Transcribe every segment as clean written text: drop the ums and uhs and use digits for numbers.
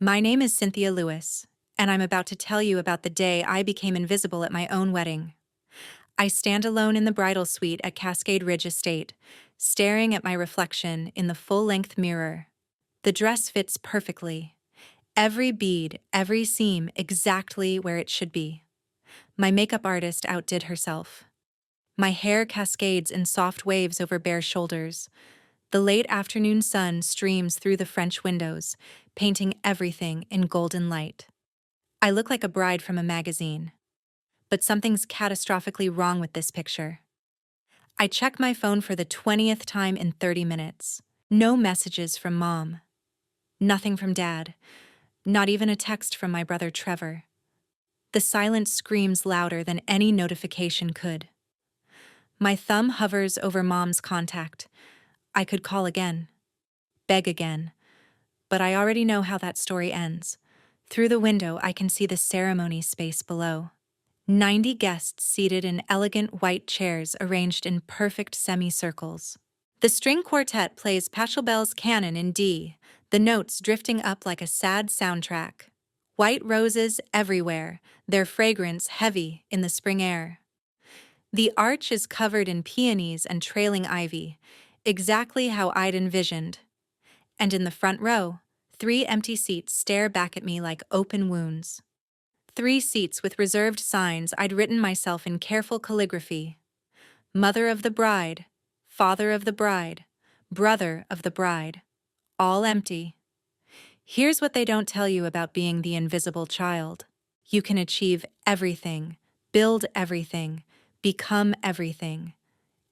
My name is Cynthia Lewis, and I'm about to tell you about the day I became invisible at my own wedding. I stand alone in the bridal suite at Cascade Ridge Estate, staring at my reflection in the full-length mirror. The dress fits perfectly. Every bead, every seam exactly where it should be. My makeup artist outdid herself. My hair cascades in soft waves over bare shoulders. The late afternoon sun streams through the French windows, painting everything in golden light. I look like a bride from a magazine. But something's catastrophically wrong with this picture. I check my phone for the 20th time in 30 minutes. No messages from Mom. Nothing from Dad. Not even a text from my brother Trevor. The silence screams louder than any notification could. My thumb hovers over Mom's contact. I could call again. Beg again. But I already know how that story ends. Through the window, I can see the ceremony space below. 90 guests seated in elegant white chairs arranged in perfect semicircles. The string quartet plays Pachelbel's Canon in D, the notes drifting up like a sad soundtrack. White roses everywhere, their fragrance heavy in the spring air. The arch is covered in peonies and trailing ivy, exactly how I'd envisioned. And in the front row, 3 empty seats stare back at me like open wounds. 3 seats with reserved signs I'd written myself in careful calligraphy. Mother of the bride, father of the bride, brother of the bride. All empty. Here's what they don't tell you about being the invisible child. You can achieve everything, build everything, become everything.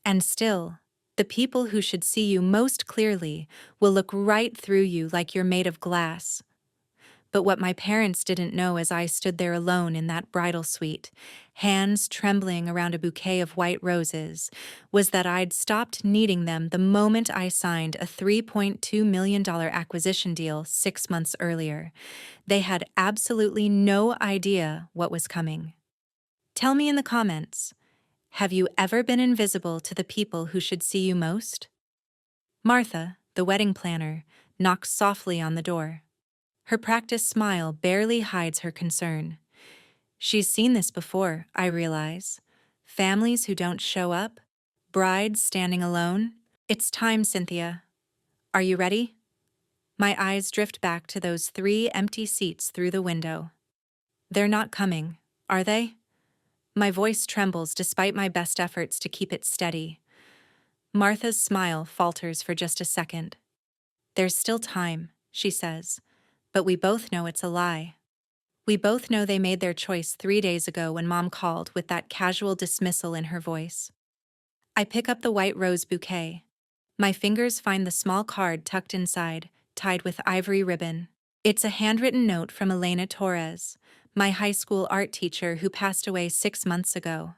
And still, the people who should see you most clearly will look right through you like you're made of glass. But what my parents didn't know as I stood there alone in that bridal suite, hands trembling around a bouquet of white roses, was that I'd stopped needing them the moment I signed a $3.2 million acquisition deal 6 months earlier. They had absolutely no idea what was coming. Tell me in the comments, have you ever been invisible to the people who should see you most? Martha, the wedding planner, knocks softly on the door. Her practiced smile barely hides her concern. She's seen this before, I realize. Families who don't show up, brides standing alone. It's time, Cynthia. Are you ready? My eyes drift back to those 3 empty seats through the window. They're not coming, are they? My voice trembles despite my best efforts to keep it steady. Martha's smile falters for just a second. There's still time, she says. But we both know it's a lie. We both know they made their choice 3 days ago when Mom called with that casual dismissal in her voice. I pick up the white rose bouquet. My fingers find the small card tucked inside, tied with ivory ribbon. It's a handwritten note from Elena Torres, my high school art teacher who passed away 6 months ago.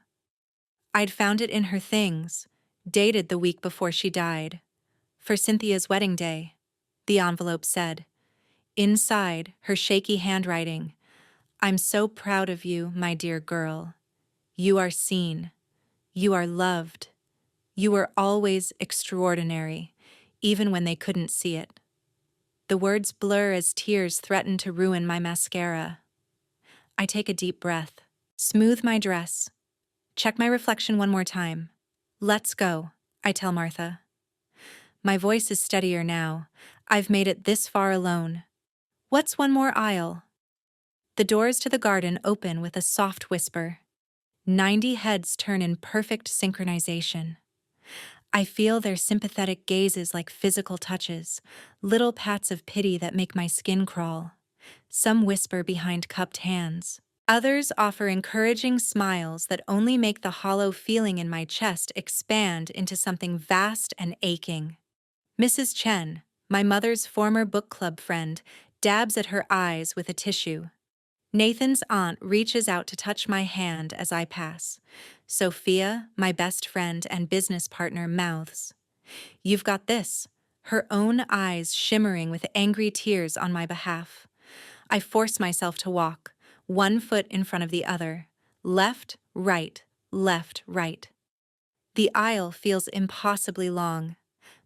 I'd found it in her things, dated the week before she died. For Cynthia's wedding day, the envelope said. Inside, her shaky handwriting, I'm so proud of you, my dear girl. You are seen. You are loved. You were always extraordinary, even when they couldn't see it. The words blur as tears threaten to ruin my mascara. I take a deep breath, smooth my dress, check my reflection one more time. Let's go, I tell Martha. My voice is steadier now. I've made it this far alone. What's one more aisle? The doors to the garden open with a soft whisper. 90 heads turn in perfect synchronization. I feel their sympathetic gazes like physical touches, little pats of pity that make my skin crawl. Some whisper behind cupped hands. Others offer encouraging smiles that only make the hollow feeling in my chest expand into something vast and aching. Mrs. Chen, my mother's former book club friend, dabs at her eyes with a tissue. Nathan's aunt reaches out to touch my hand as I pass. Sophia, my best friend and business partner, mouths, "You've got this," her own eyes shimmering with angry tears on my behalf. I force myself to walk, one foot in front of the other. Left, right, left, right. The aisle feels impossibly long.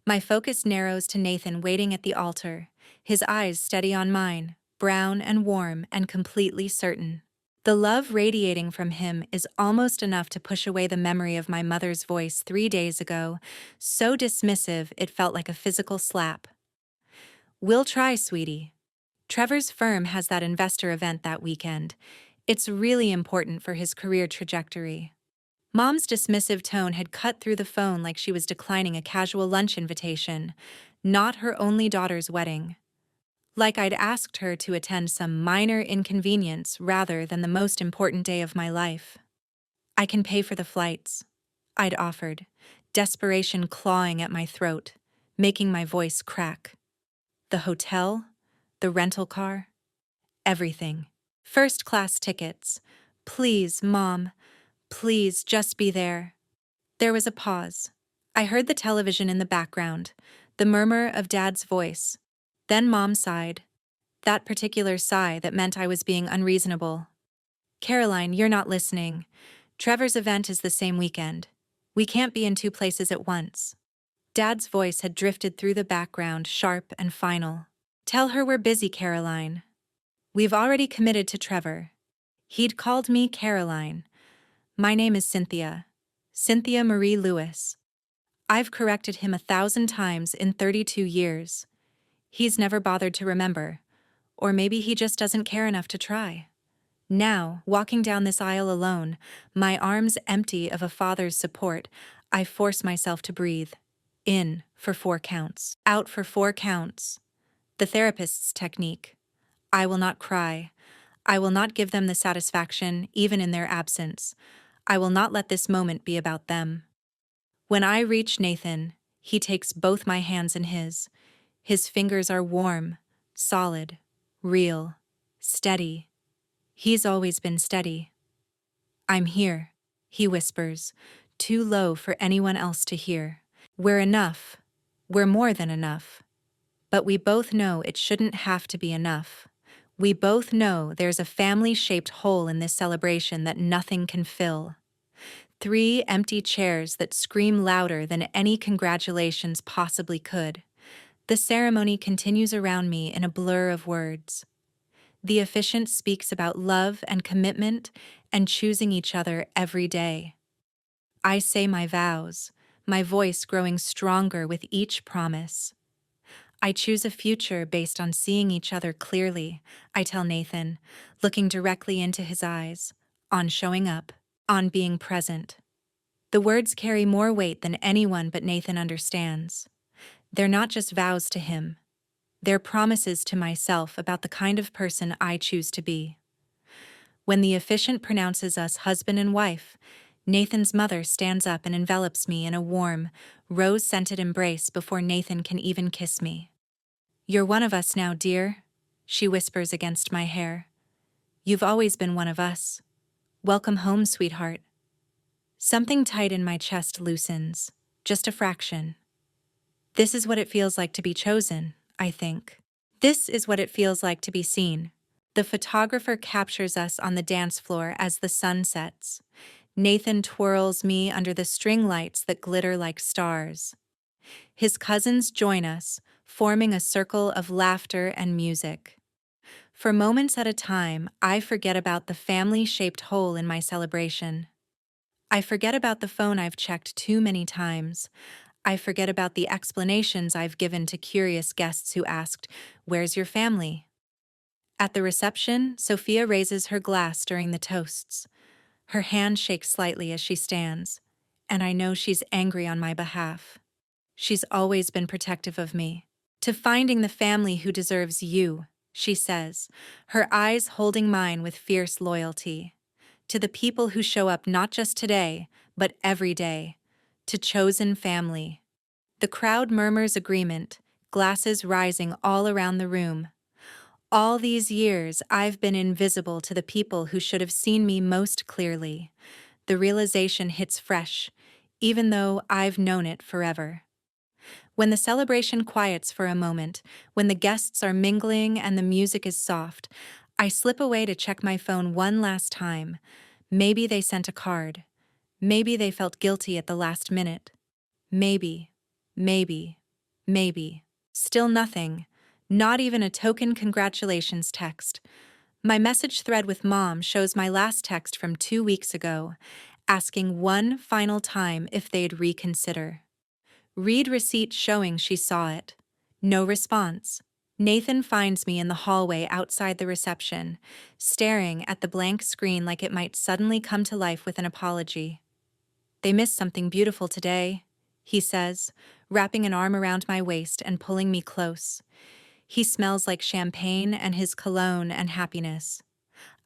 My focus narrows to Nathan waiting at the altar, his eyes steady on mine. brown and warm and completely certain. The love radiating from him is almost enough to push away the memory of my mother's voice 3 days ago, so dismissive it felt like a physical slap. "We'll try, sweetie. Trevor's firm has that investor event that weekend. It's really important for his career trajectory." Mom's dismissive tone had cut through the phone like she was declining a casual lunch invitation, not her only daughter's wedding. Like I'd asked her to attend some minor inconvenience rather than the most important day of my life. "I can pay for the flights," I'd offered, desperation clawing at my throat, making my voice crack. "The hotel, the rental car, everything. First-class tickets. Please, Mom, please just be there." There was a pause. I heard the television in the background, the murmur of Dad's voice. Then Mom sighed. That particular sigh that meant I was being unreasonable. "Caroline, you're not listening. Trevor's event is the same weekend. We can't be in two places at once." Dad's voice had drifted through the background, sharp and final. "Tell her we're busy, Caroline. We've already committed to Trevor." He'd called me Caroline. My name is Cynthia. Cynthia Marie Lewis. I've corrected him 1,000 times in 32 years. He's never bothered to remember. Or maybe he just doesn't care enough to try. Now, walking down this aisle alone, my arms empty of a father's support, I force myself to breathe. In for 4 counts. Out for 4 counts. The therapist's technique. I will not cry. I will not give them the satisfaction, even in their absence. I will not let this moment be about them. When I reach Nathan, he takes both my hands in his. His fingers are warm, solid, real, steady. He's always been steady. "I'm here," he whispers, too low for anyone else to hear. "We're enough. We're more than enough. But we both know it shouldn't have to be enough. We both know there's a family-shaped hole in this celebration that nothing can fill. 3 empty chairs that scream louder than any congratulations possibly could. The ceremony continues around me in a blur of words. The officiant speaks about love and commitment and choosing each other every day. I say my vows, my voice growing stronger with each promise. "I choose a future based on seeing each other clearly," I tell Nathan, looking directly into his eyes, on showing up, on being present. The words carry more weight than anyone but Nathan understands. They're not just vows to him. They're promises to myself about the kind of person I choose to be. When the officiant pronounces us husband and wife, Nathan's mother stands up and envelops me in a warm, rose-scented embrace before Nathan can even kiss me. "You're one of us now, dear," she whispers against my hair. "You've always been one of us. Welcome home, sweetheart." Something tight in my chest loosens, just a fraction. This is what it feels like to be chosen, I think. This is what it feels like to be seen. The photographer captures us on the dance floor as the sun sets. Nathan twirls me under the string lights that glitter like stars. His cousins join us, forming a circle of laughter and music. For moments at a time, I forget about the family-shaped hole in my celebration. I forget about the phone I've checked too many times. I forget about the explanations I've given to curious guests who asked, "Where's your family?" At the reception, Sophia raises her glass during the toasts. Her hand shakes slightly as she stands, and I know she's angry on my behalf. She's always been protective of me. "To finding the family who deserves you," she says, her eyes holding mine with fierce loyalty. "To the people who show up not just today, but every day. To chosen family." The crowd murmurs agreement, glasses rising all around the room. All these years, I've been invisible to the people who should have seen me most clearly. The realization hits fresh, even though I've known it forever. When the celebration quiets for a moment, when the guests are mingling and the music is soft, I slip away to check my phone one last time. Maybe they sent a card. Maybe they felt guilty at the last minute. Maybe. Still nothing. Not even a token congratulations text. My message thread with Mom shows my last text from 2 weeks ago, asking one final time if they'd reconsider. Read receipt showing she saw it. No response. Nathan finds me in the hallway outside the reception, staring at the blank screen like it might suddenly come to life with an apology. "They missed something beautiful today," he says, wrapping an arm around my waist and pulling me close. He smells like champagne and his cologne and happiness.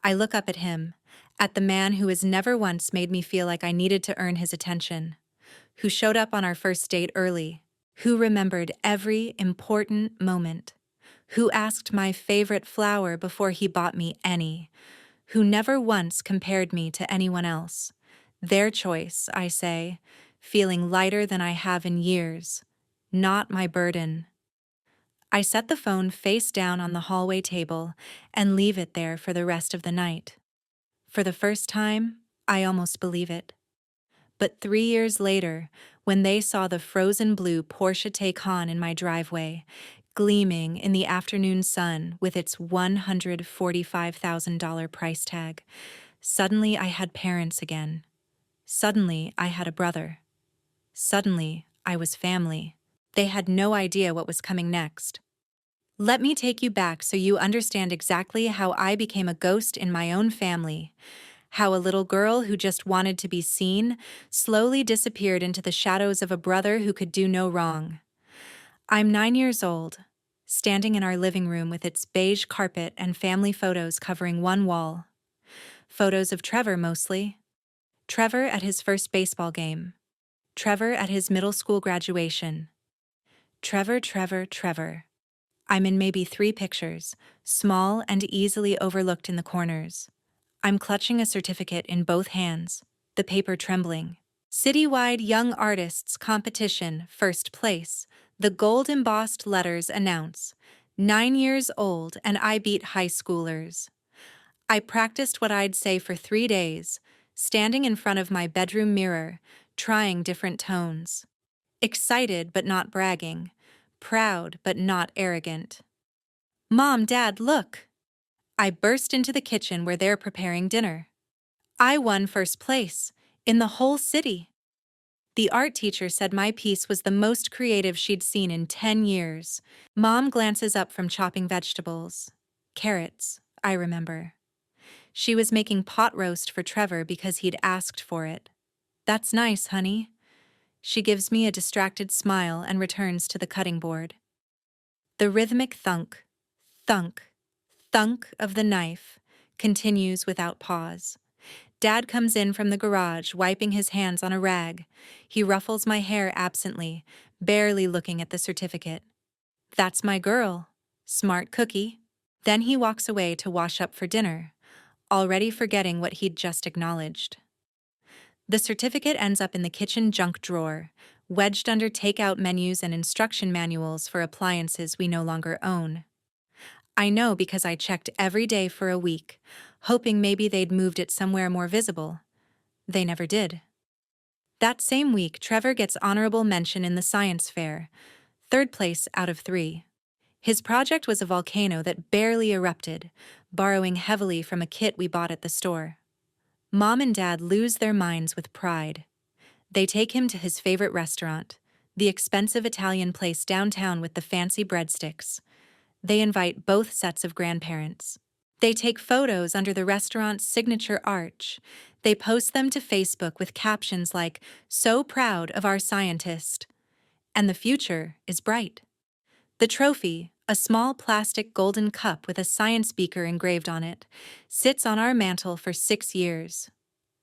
I look up at him, at the man who has never once made me feel like I needed to earn his attention, who showed up on our first date early, who remembered every important moment, who asked my favorite flower before he bought me any, who never once compared me to anyone else. Their choice, I say, feeling lighter than I have in years, not my burden. I set the phone face down on the hallway table and leave it there for the rest of the night. For the first time, I almost believe it. But 3 years later, when they saw the frozen blue Porsche Taycan in my driveway, gleaming in the afternoon sun with its $145,000 price tag, suddenly I had parents again. Suddenly I had a brother. Suddenly I was family. They had no idea what was coming next. Let me take you back so you understand exactly how I became a ghost in my own family. How a little girl who just wanted to be seen slowly disappeared into the shadows of a brother who could do no wrong. I'm 9 years old, standing in our living room with its beige carpet and family photos covering one wall. Photos of Trevor mostly. Trevor at his first baseball game. Trevor at his middle school graduation. Trevor. I'm in maybe 3 pictures, small and easily overlooked in the corners. I'm clutching a certificate in both hands, the paper trembling. Citywide Young Artists Competition, first place. The gold-embossed letters announce, 9 years old and I beat high schoolers. I practiced what I'd say for 3 days, standing in front of my bedroom mirror, trying different tones. Excited but not bragging. Proud but not arrogant. "Mom, Dad, look!" I burst into the kitchen where they're preparing dinner. I won first place, in the whole city. The art teacher said my piece was the most creative she'd seen in 10 years. Mom glances up from chopping vegetables. Carrots, I remember. She was making pot roast for Trevor because he'd asked for it. "That's nice, honey." She gives me a distracted smile and returns to the cutting board. The rhythmic thunk, thunk, thunk of the knife continues without pause. Dad comes in from the garage, wiping his hands on a rag. He ruffles my hair absently, barely looking at the certificate. "That's my girl. Smart cookie." Then he walks away to wash up for dinner, already forgetting what he'd just acknowledged. The certificate ends up in the kitchen junk drawer, wedged under takeout menus and instruction manuals for appliances we no longer own. I know because I checked every day for a week, hoping maybe they'd moved it somewhere more visible. They never did. That same week, Trevor gets honorable mention in the science fair, 3rd place out of 3. His project was a volcano that barely erupted, borrowing heavily from a kit we bought at the store. Mom and Dad lose their minds with pride. They take him to his favorite restaurant, the expensive Italian place downtown with the fancy breadsticks. They invite both sets of grandparents. They take photos under the restaurant's signature arch. They post them to Facebook with captions like, "So proud of our scientist." And the future is bright. The trophy, a small plastic golden cup with a science beaker engraved on it, sits on our mantel for 6 years.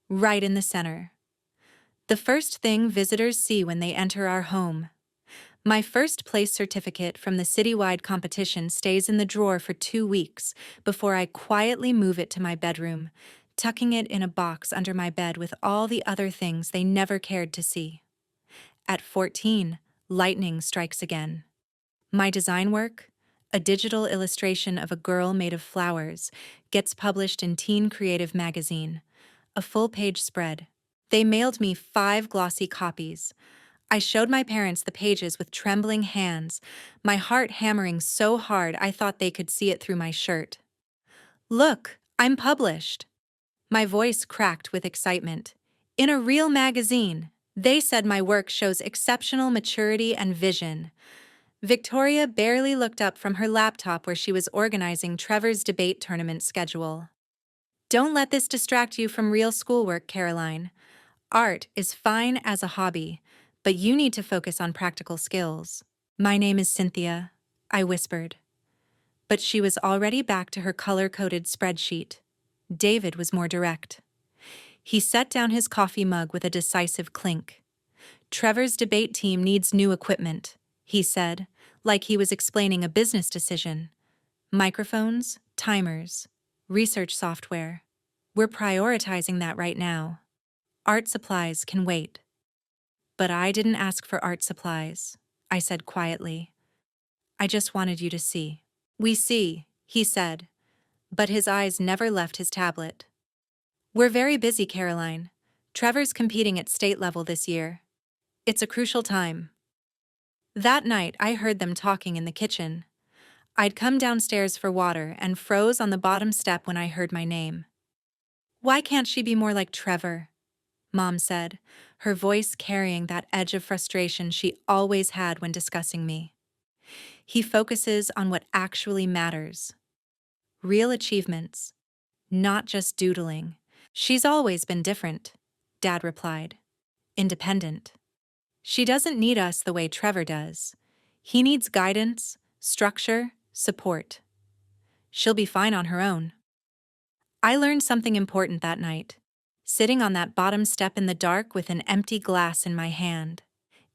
Right in the center. The first thing visitors see when they enter our home. My first place certificate from the citywide competition stays in the drawer for 2 weeks before I quietly move it to my bedroom, tucking it in a box under my bed with all the other things they never cared to see. At 14, lightning strikes again. My design work, a digital illustration of a girl made of flowers, gets published in Teen Creative magazine, a full-page spread. They mailed me 5 glossy copies. I showed my parents the pages with trembling hands, my heart hammering so hard I thought they could see it through my shirt. Look, I'm published. My voice cracked with excitement. In a real magazine. They said my work shows exceptional maturity and vision. Victoria barely looked up from her laptop where she was organizing Trevor's debate tournament schedule. Don't let this distract you from real schoolwork, Caroline. Art is fine as a hobby, but you need to focus on practical skills. My name is Cynthia, I whispered. But she was already back to her color-coded spreadsheet. David was more direct. He set down his coffee mug with a decisive clink. Trevor's debate team needs new equipment, he said, like he was explaining a business decision. Microphones, timers, research software. We're prioritizing that right now. Art supplies can wait. But I didn't ask for art supplies, I said quietly. I just wanted you to see. We see, he said, but his eyes never left his tablet. We're very busy, Caroline. Trevor's competing at state level this year. It's a crucial time. That night, I heard them talking in the kitchen. I'd come downstairs for water and froze on the bottom step when I heard my name. Why can't she be more like Trevor? Mom said, her voice carrying that edge of frustration she always had when discussing me. He focuses on what actually matters. Real achievements, not just doodling. She's always been different, Dad replied. Independent. She doesn't need us the way Trevor does. He needs guidance, structure, support. She'll be fine on her own. I learned something important that night, sitting on that bottom step in the dark with an empty glass in my hand.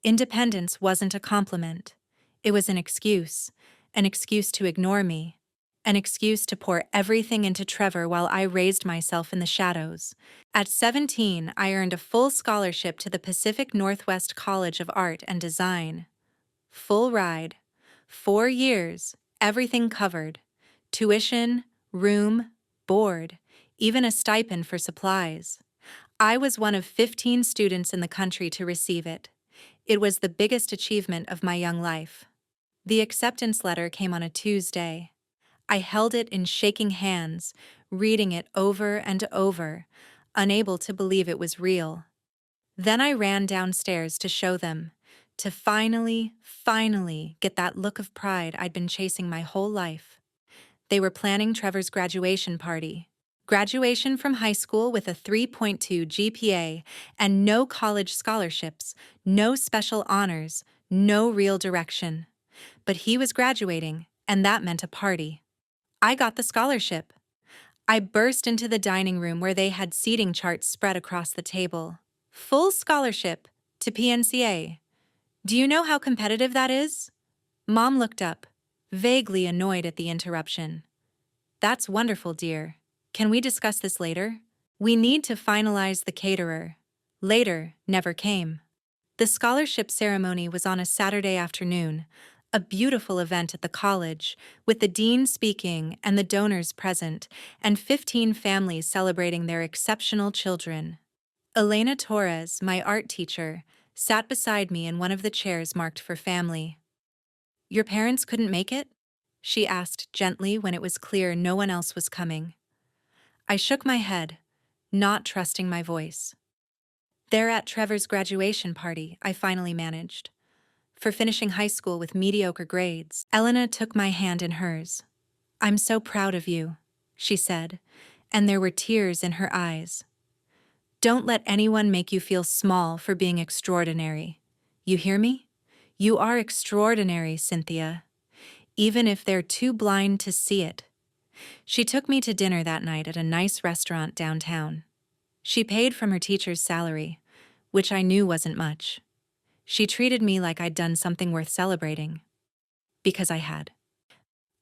Independence wasn't a compliment. It was an excuse to ignore me, an excuse to pour everything into Trevor while I raised myself in the shadows. At 17, I earned a full scholarship to the Pacific Northwest College of Art and Design. Full ride, 4 years, everything covered. Tuition, room, board, even a stipend for supplies. I was one of 15 students in the country to receive it. It was the biggest achievement of my young life. The acceptance letter came on a Tuesday. I held it in shaking hands, reading it over and over, unable to believe it was real. Then I ran downstairs to show them, to finally get that look of pride I'd been chasing my whole life. They were planning Trevor's graduation party. Graduation from high school with a 3.2 GPA and no college scholarships, no special honors, no real direction. But he was graduating, and that meant a party. I got the scholarship. I burst into the dining room where they had seating charts spread across the table. Full scholarship to PNCA. Do you know how competitive that is? Mom looked up, vaguely annoyed at the interruption. That's wonderful, dear. Can we discuss this later? We need to finalize the caterer. Later never came. The scholarship ceremony was on a Saturday afternoon, a beautiful event at the college, with the dean speaking and the donors present, and 15 families celebrating their exceptional children. Elena Torres, my art teacher, sat beside me in one of the chairs marked for family. Your parents couldn't make it? She asked gently when it was clear no one else was coming. I shook my head, not trusting my voice. They're at Trevor's graduation party, I finally managed. For finishing high school with mediocre grades. Elena took my hand in hers. I'm so proud of you, she said, and there were tears in her eyes. Don't let anyone make you feel small for being extraordinary. You hear me? You are extraordinary, Cynthia, even if they're too blind to see it. She took me to dinner that night at a nice restaurant downtown. She paid from her teacher's salary, which I knew wasn't much. She treated me like I'd done something worth celebrating. Because I had.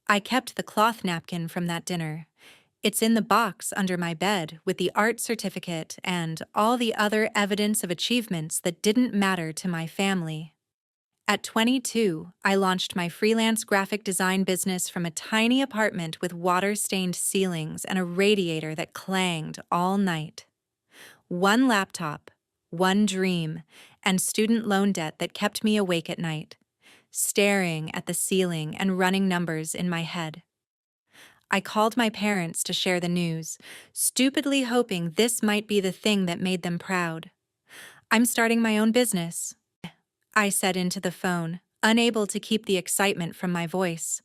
I kept the cloth napkin from that dinner. It's in the box under my bed with the art certificate and all the other evidence of achievements that didn't matter to my family. At 22, I launched my freelance graphic design business from a tiny apartment with water-stained ceilings and a radiator that clanged all night. One laptop, one dream, and student loan debt that kept me awake at night, staring at the ceiling and running numbers in my head. I called my parents to share the news, stupidly hoping this might be the thing that made them proud. "I'm starting my own business," I said into the phone, unable to keep the excitement from my voice.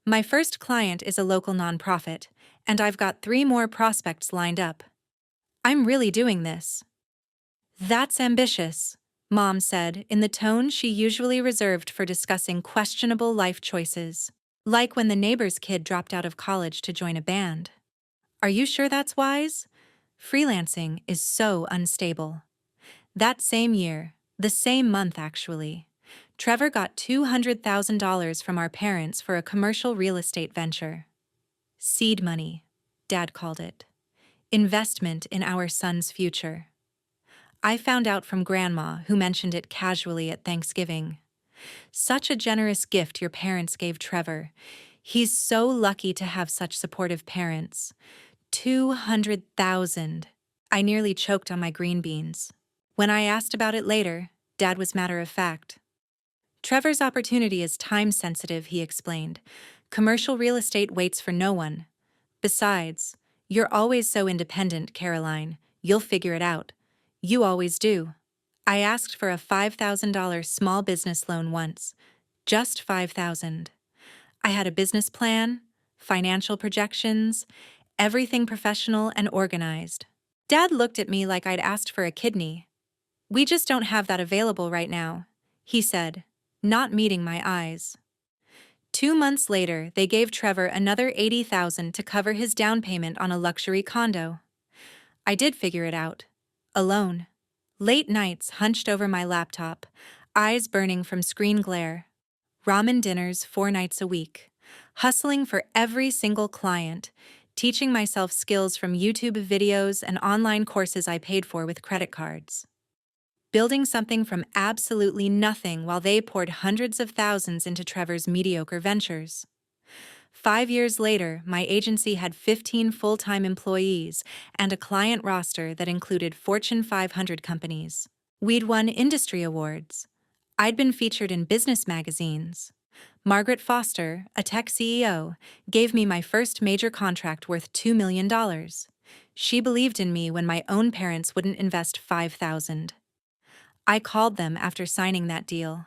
"My first client is a local nonprofit, and I've got 3 more prospects lined up. I'm really doing this." "That's ambitious," Mom said in the tone she usually reserved for discussing questionable life choices. Like when the neighbor's kid dropped out of college to join a band. "Are you sure that's wise? Freelancing is so unstable." That same year, the same month actually, Trevor got $200,000 from our parents for a commercial real estate venture. Seed money, Dad called it. Investment in our son's future. I found out from Grandma, who mentioned it casually at Thanksgiving. "Such a generous gift your parents gave Trevor. He's so lucky to have such supportive parents." 200,000. I nearly choked on my green beans. When I asked about it later, Dad was matter of fact. "Trevor's opportunity is time sensitive," he explained. "Commercial real estate waits for no one. Besides, you're always so independent, Caroline. You'll figure it out. You always do." I asked for a $5,000 small business loan once. Just 5,000. I had a business plan, financial projections, everything professional and organized. Dad looked at me like I'd asked for a kidney. "We just don't have that available right now," he said, not meeting my eyes. 2 months later, they gave Trevor another 80,000 to cover his down payment on a luxury condo. I did figure it out. Alone. Late nights hunched over my laptop, eyes burning from screen glare. Ramen dinners 4 nights a week. Hustling for every single client, teaching myself skills from YouTube videos and online courses I paid for with credit cards. Building something from absolutely nothing while they poured hundreds of thousands into Trevor's mediocre ventures. 5 years later, my agency had 15 full-time employees and a client roster that included Fortune 500 companies. We'd won industry awards. I'd been featured in business magazines. Margaret Foster, a tech CEO, gave me my first major contract worth $2 million. She believed in me when my own parents wouldn't invest $5,000. I called them after signing that deal.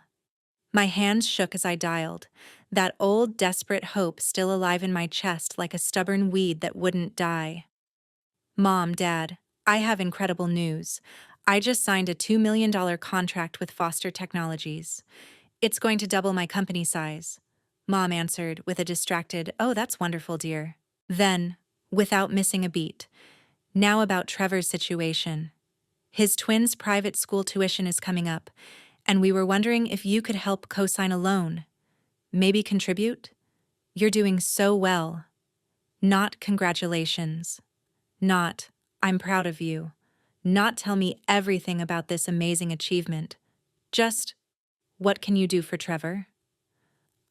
My hands shook as I dialed, that old desperate hope still alive in my chest like a stubborn weed that wouldn't die. "Mom, Dad, I have incredible news. I just signed a $2 million contract with Foster Technologies. It's going to double my company size." Mom answered with a distracted, "Oh, that's wonderful, dear." Then, without missing a beat, "Now about Trevor's situation. His twins' private school tuition is coming up, and we were wondering if you could help co-sign a loan. Maybe contribute? You're doing so well." Not congratulations. Not, "I'm proud of you." Not tell me everything about this amazing achievement. Just, "What can you do for Trevor?"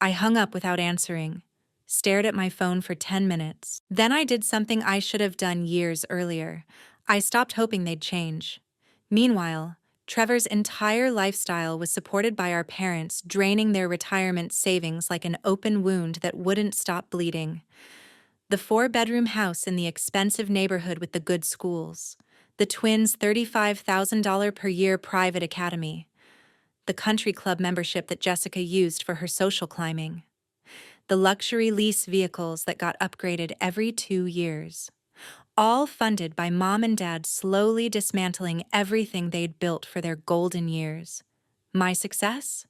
I hung up without answering, stared at my phone for 10 minutes. Then I did something I should have done years earlier. I stopped hoping they'd change. Meanwhile, Trevor's entire lifestyle was supported by our parents draining their retirement savings like an open wound that wouldn't stop bleeding. The 4-bedroom house in the expensive neighborhood with the good schools. The twins' $35,000 per year private academy. The country club membership that Jessica used for her social climbing. The luxury lease vehicles that got upgraded every 2 years. All funded by Mom and Dad slowly dismantling everything they'd built for their golden years. My success?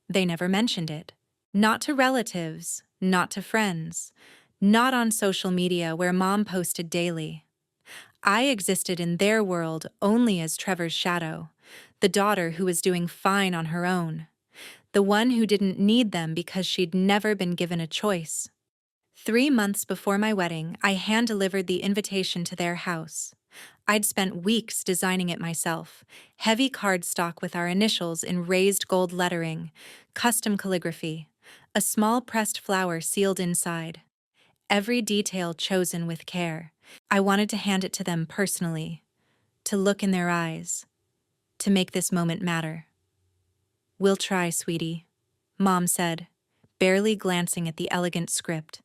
They never mentioned it. Not to relatives, not to friends, not on social media where Mom posted daily. I existed in their world only as Trevor's shadow, the daughter who was doing fine on her own, the one who didn't need them because she'd never been given a choice. 3 months before my wedding, I hand-delivered the invitation to their house. I'd spent weeks designing it myself, heavy cardstock with our initials in raised gold lettering, custom calligraphy, a small pressed flower sealed inside. Every detail chosen with care. I wanted to hand it to them personally, to look in their eyes. to make this moment matter. "We'll try, sweetie," Mom said, barely glancing at the elegant script.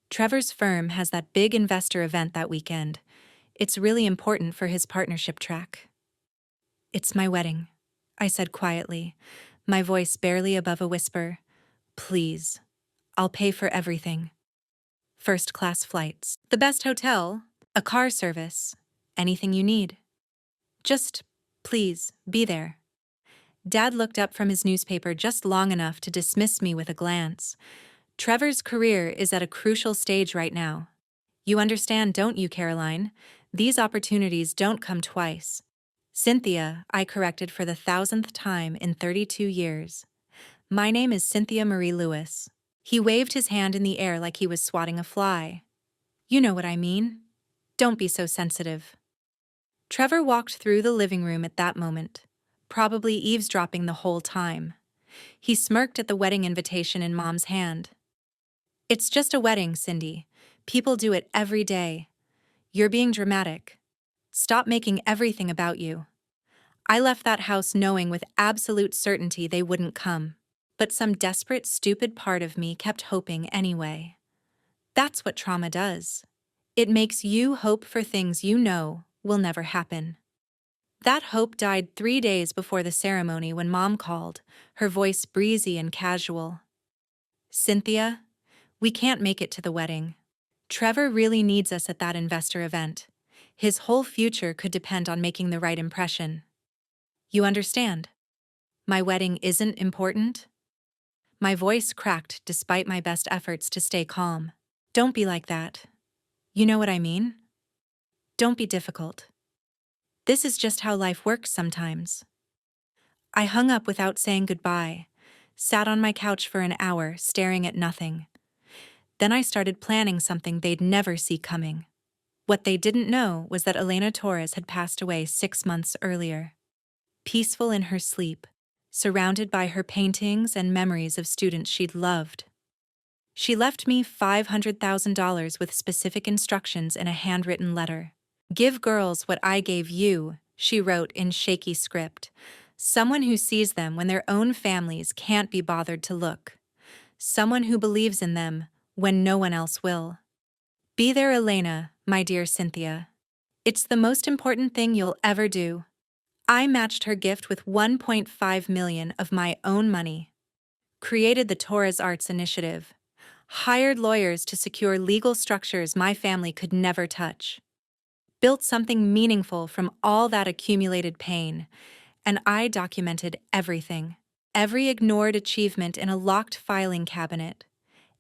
"Trevor's firm has that big investor event that weekend. It's really important for his partnership track." "It's my wedding," I said quietly, my voice barely above a whisper. "Please, I'll pay for everything. First-class flights, the best hotel, a car service, anything you need. Just, please, be there." Dad looked up from his newspaper just long enough to dismiss me with a glance. "Trevor's career is at a crucial stage right now. You understand, don't you, Caroline? These opportunities don't come twice." "Cynthia," I corrected for the 1,000th time in 32 years. "My name is Cynthia Marie Lewis." He waved his hand in the air like he was swatting a fly. "You know what I mean. Don't be so sensitive." Trevor walked through the living room at that moment, probably eavesdropping the whole time. He smirked at the wedding invitation in Mom's hand. "It's just a wedding, Cindy. People do it every day. You're being dramatic. Stop making everything about you." I left that house knowing with absolute certainty they wouldn't come. But some desperate, stupid part of me kept hoping anyway. That's what trauma does. It makes you hope for things you know will never happen. That hope died 3 days before the ceremony when Mom called, her voice breezy and casual. "Cynthia, we can't make it to the wedding. Trevor really needs us at that investor event. His whole future could depend on making the right impression. You understand? My wedding isn't important?" My voice cracked despite my best efforts to stay calm. "Don't be like that. You know what I mean? Don't be difficult. This is just how life works sometimes." I hung up without saying goodbye, sat on my couch for an hour, staring at nothing. Then I started planning something they'd never see coming. What they didn't know was that Elena Torres had passed away 6 months earlier. Peaceful in her sleep, surrounded by her paintings and memories of students she'd loved. She left me $500,000 with specific instructions in a handwritten letter. "Give girls what I gave you," she wrote in shaky script. "Someone who sees them when their own families can't be bothered to look. Someone who believes in them when no one else will. Be there, Elena, my dear Cynthia. It's the most important thing you'll ever do." I matched her gift with $1.5 million of my own money. Created the Torres Arts Initiative. Hired lawyers to secure legal structures my family could never touch. Built something meaningful from all that accumulated pain, and I documented everything. Every ignored achievement in a locked filing cabinet.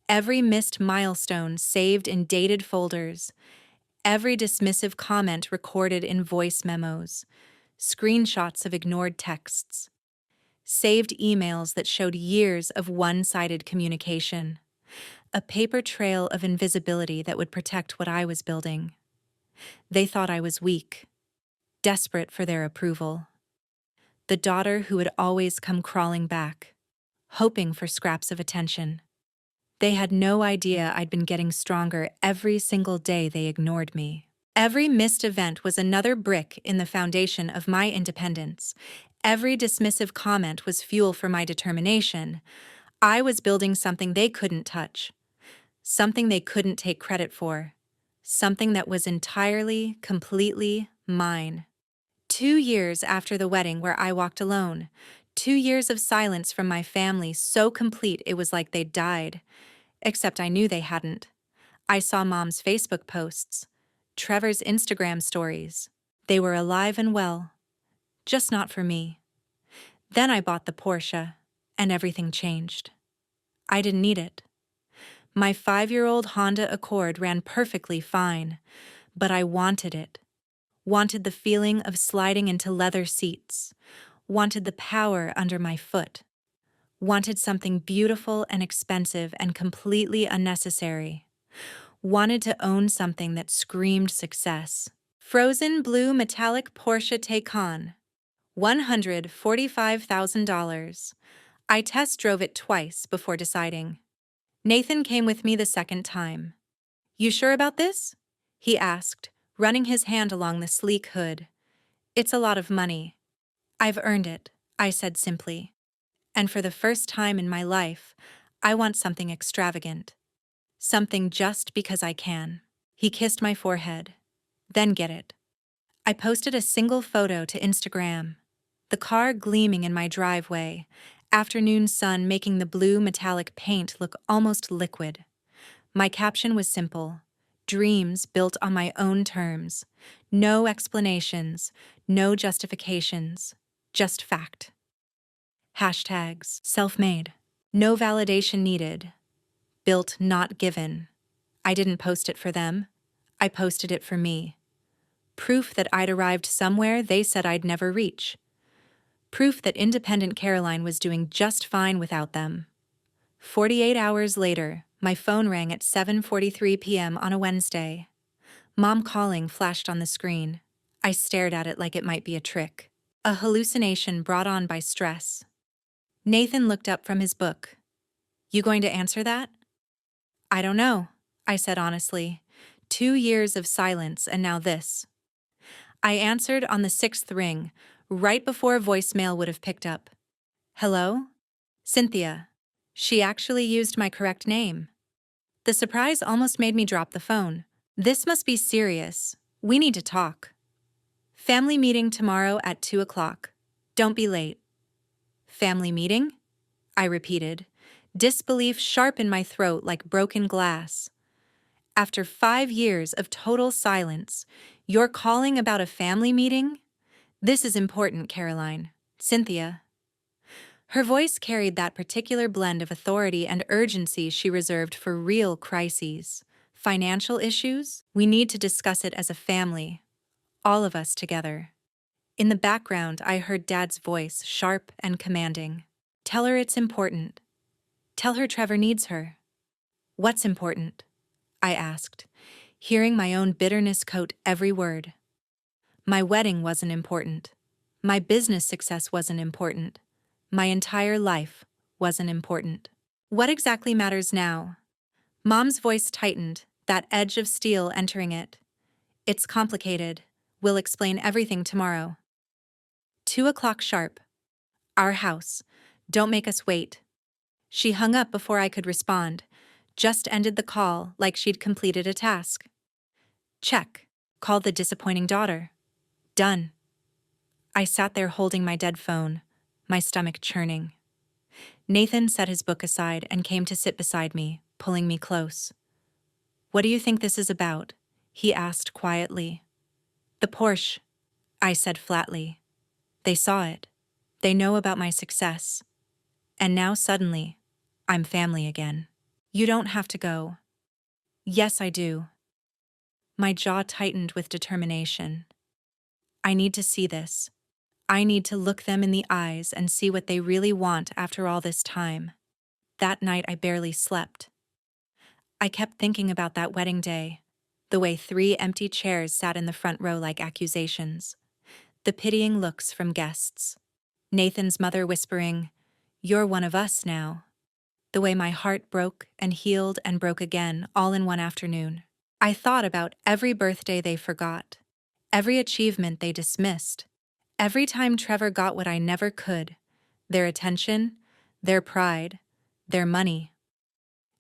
Every missed milestone saved in dated folders. Every dismissive comment recorded in voice memos. Screenshots of ignored texts. Saved emails that showed years of one-sided communication. A paper trail of invisibility that would protect what I was building. They thought I was weak, desperate for their approval. The daughter who had always come crawling back, hoping for scraps of attention. They had no idea I'd been getting stronger every single day they ignored me. Every missed event was another brick in the foundation of my independence. Every dismissive comment was fuel for my determination. I was building something they couldn't touch. Something they couldn't take credit for. Something that was entirely, completely mine. 2 years after the wedding where I walked alone. 2 years of silence from my family, so complete it was like they'd died. Except I knew they hadn't. I saw Mom's Facebook posts. Trevor's Instagram stories. They were alive and well. Just not for me. Then I bought the Porsche, and everything changed. I didn't need it. My 5-year-old Honda Accord ran perfectly fine, but I wanted it. Wanted the feeling of sliding into leather seats. Wanted the power under my foot. Wanted something beautiful and expensive and completely unnecessary. Wanted to own something that screamed success. Frozen blue metallic Porsche Taycan. $145,000. I test drove it twice before deciding. Nathan came with me the second time. "You sure about this?" he asked, running his hand along the sleek hood. "It's a lot of money." I've earned it, I said simply. And for the first time in my life, I want something extravagant. Something just because I can. He kissed my forehead. Then get it. I posted a single photo to Instagram. The car gleaming in my driveway, afternoon sun making the blue metallic paint look almost liquid. My caption was simple: dreams built on my own terms. No explanations, no justifications, just fact. Hashtags, self-made. No validation needed. Built, not given. I didn't post it for them. I posted it for me. Proof that I'd arrived somewhere they said I'd never reach. Proof that independent Caroline was doing just fine without them. 48 hours later, my phone rang at 7:43 p.m. on a Wednesday. Mom calling flashed on the screen. I stared at it like it might be a trick. A hallucination brought on by stress. Nathan looked up from his book. You going to answer that? I don't know, I said honestly. 2 years of silence and now this. I answered on the sixth ring, right before a voicemail would have picked up. Hello? Cynthia. She actually used my correct name. The surprise almost made me drop the phone. This must be serious. We need to talk. Family meeting tomorrow at 2 o'clock. Don't be late. Family meeting? I repeated, disbelief sharp in my throat like broken glass. After 5 years of total silence, you're calling about a family meeting? This is important, Caroline. Cynthia. Her voice carried that particular blend of authority and urgency she reserved for real crises. Financial issues? We need to discuss it as a family. All of us together. In the background, I heard Dad's voice, sharp and commanding. Tell her it's important. Tell her Trevor needs her. What's important? I asked, hearing my own bitterness coat every word. My wedding wasn't important. My business success wasn't important. My entire life wasn't important. What exactly matters now? Mom's voice tightened, that edge of steel entering it. It's complicated. We'll explain everything tomorrow. 2 o'clock sharp. Our house. Don't make us wait. She hung up before I could respond, just ended the call like she'd completed a task. Check. Called the disappointing daughter. Done. I sat there holding my dead phone, my stomach churning. Nathan set his book aside and came to sit beside me, pulling me close. What do you think this is about? He asked quietly. The Porsche, I said flatly. They saw it. They know about my success. And now suddenly, I'm family again. You don't have to go. Yes, I do. My jaw tightened with determination. I need to see this. I need to look them in the eyes and see what they really want after all this time. That night I barely slept. I kept thinking about that wedding day, the way 3 empty chairs sat in the front row like accusations, the pitying looks from guests, Nathan's mother whispering, "You're one of us now," the way my heart broke and healed and broke again all in one afternoon. I thought about every birthday they forgot, every achievement they dismissed, every time Trevor got what I never could, their attention, their pride, their money.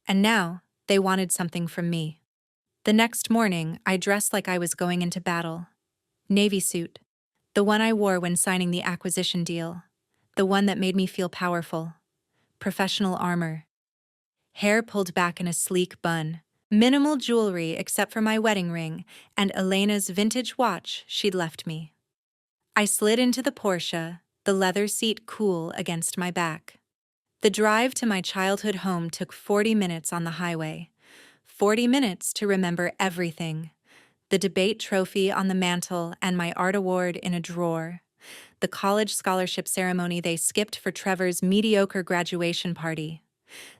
And now, they wanted something from me. The next morning, I dressed like I was going into battle. Navy suit. The one I wore when signing the acquisition deal. The one that made me feel powerful. Professional armor. Hair pulled back in a sleek bun. Minimal jewelry except for my wedding ring and Elena's vintage watch she'd left me. I slid into the Porsche, the leather seat cool against my back. The drive to my childhood home took 40 minutes on the highway. 40 minutes to remember everything. The debate trophy on the mantle and my art award in a drawer. The college scholarship ceremony they skipped for Trevor's mediocre graduation party.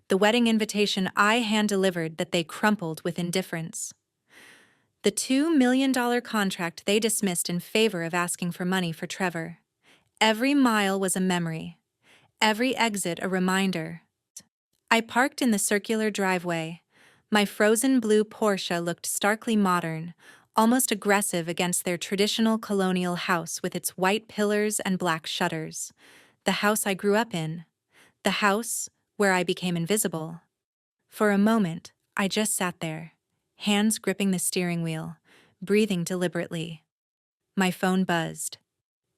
The wedding invitation I hand-delivered that they crumpled with indifference. The $2 million contract they dismissed in favor of asking for money for Trevor. Every mile was a memory. Every exit a reminder. I parked in the circular driveway. My frozen blue Porsche looked starkly modern, almost aggressive against their traditional colonial house with its white pillars and black shutters. The house I grew up in. The house where I became invisible. For a moment, I just sat there, hands gripping the steering wheel, breathing deliberately. My phone buzzed.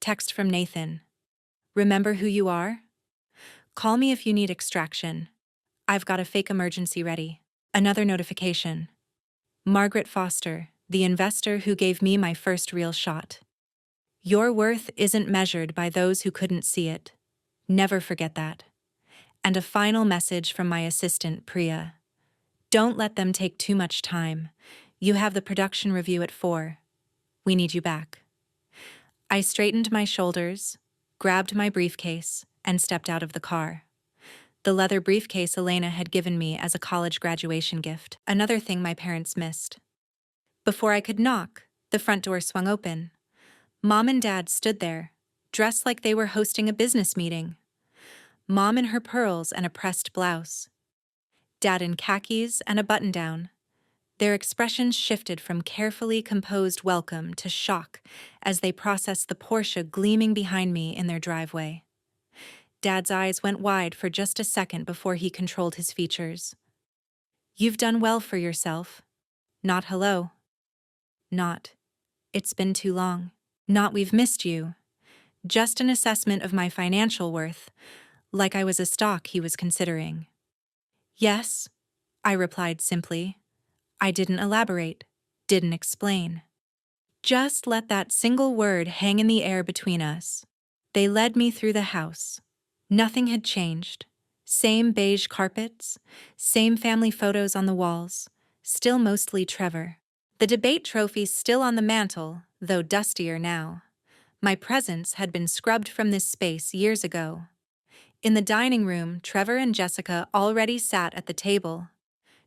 Text from Nathan. Remember who you are? Call me if you need extraction. I've got a fake emergency ready. Another notification. Margaret Foster, the investor who gave me my first real shot. Your worth isn't measured by those who couldn't see it. Never forget that. And a final message from my assistant, Priya. Don't let them take too much time. You have the production review at 4. We need you back. I straightened my shoulders, grabbed my briefcase, and stepped out of the car. The leather briefcase Elena had given me as a college graduation gift, another thing my parents missed. Before I could knock, the front door swung open. Mom and Dad stood there, dressed like they were hosting a business meeting. Mom in her pearls and a pressed blouse. Dad in khakis and a button-down. Their expressions shifted from carefully composed welcome to shock as they processed the Porsche gleaming behind me in their driveway. Dad's eyes went wide for just a second before he controlled his features. You've done well for yourself. Not hello. Not, it's been too long. Not we've missed you. Just an assessment of my financial worth, like I was a stock he was considering. Yes, I replied simply. I didn't elaborate, didn't explain. Just let that single word hang in the air between us. They led me through the house. Nothing had changed. Same beige carpets, same family photos on the walls, still mostly Trevor. The debate trophy still on the mantel, though dustier now. My presence had been scrubbed from this space years ago. In the dining room, Trevor and Jessica already sat at the table.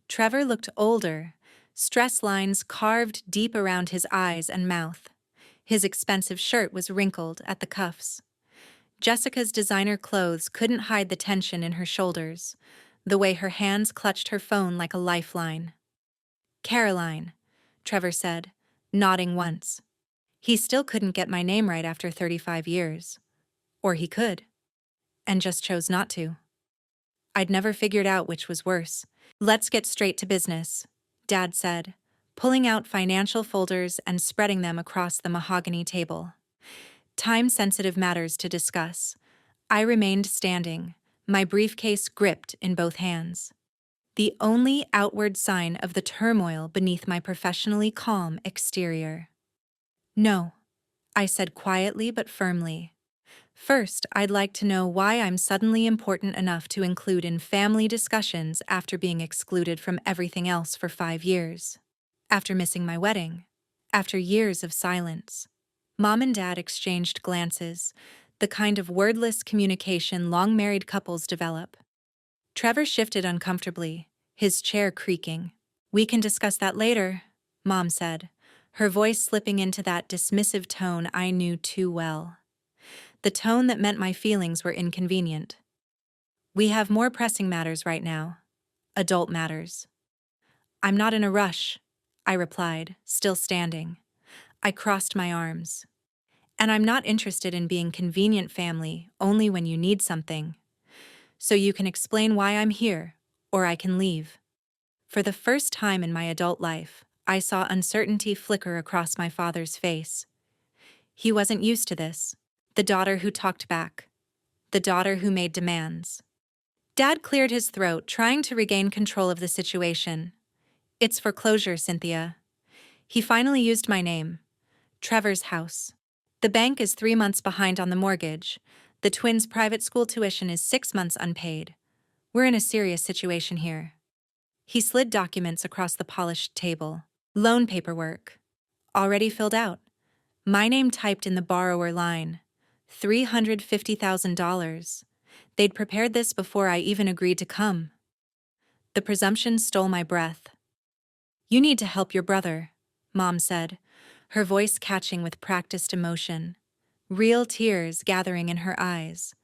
Trevor looked older, stress lines carved deep around his eyes and mouth. His expensive shirt was wrinkled at the cuffs. Jessica's designer clothes couldn't hide the tension in her shoulders, the way her hands clutched her phone like a lifeline. Caroline, Trevor said, nodding once. He still couldn't get my name right after 35 years. Or he could, and just chose not to. I'd never figured out which was worse. Let's get straight to business, Dad said, pulling out financial folders and spreading them across the mahogany table. Time-sensitive matters to discuss. I remained standing, my briefcase gripped in both hands. The only outward sign of the turmoil beneath my professionally calm exterior. No, I said quietly but firmly. First, I'd like to know why I'm suddenly important enough to include in family discussions after being excluded from everything else for 5 years. After missing my wedding. After years of silence. Mom and Dad exchanged glances, the kind of wordless communication long-married couples develop. Trevor shifted uncomfortably, his chair creaking. We can discuss that later, Mom said, her voice slipping into that dismissive tone I knew too well. The tone that meant my feelings were inconvenient. We have more pressing matters right now. Adult matters. I'm not in a rush, I replied, still standing. I crossed my arms. And I'm not interested in being convenient family only when you need something. So you can explain why I'm here, or I can leave. For the first time in my adult life, I saw uncertainty flicker across my father's face. He wasn't used to this. The daughter who talked back. The daughter who made demands. Dad cleared his throat, trying to regain control of the situation. It's foreclosure, Cynthia. He finally used my name. Trevor's house. The bank is 3 months behind on the mortgage. The twins' private school tuition is 6 months unpaid. We're in a serious situation here. He slid documents across the polished table. Loan paperwork. Already filled out. My name typed in the borrower line. $350,000. They'd prepared this before I even agreed to come. The presumption stole my breath. You need to help your brother, Mom said, her voice catching with practiced emotion, real tears gathering in her eyes.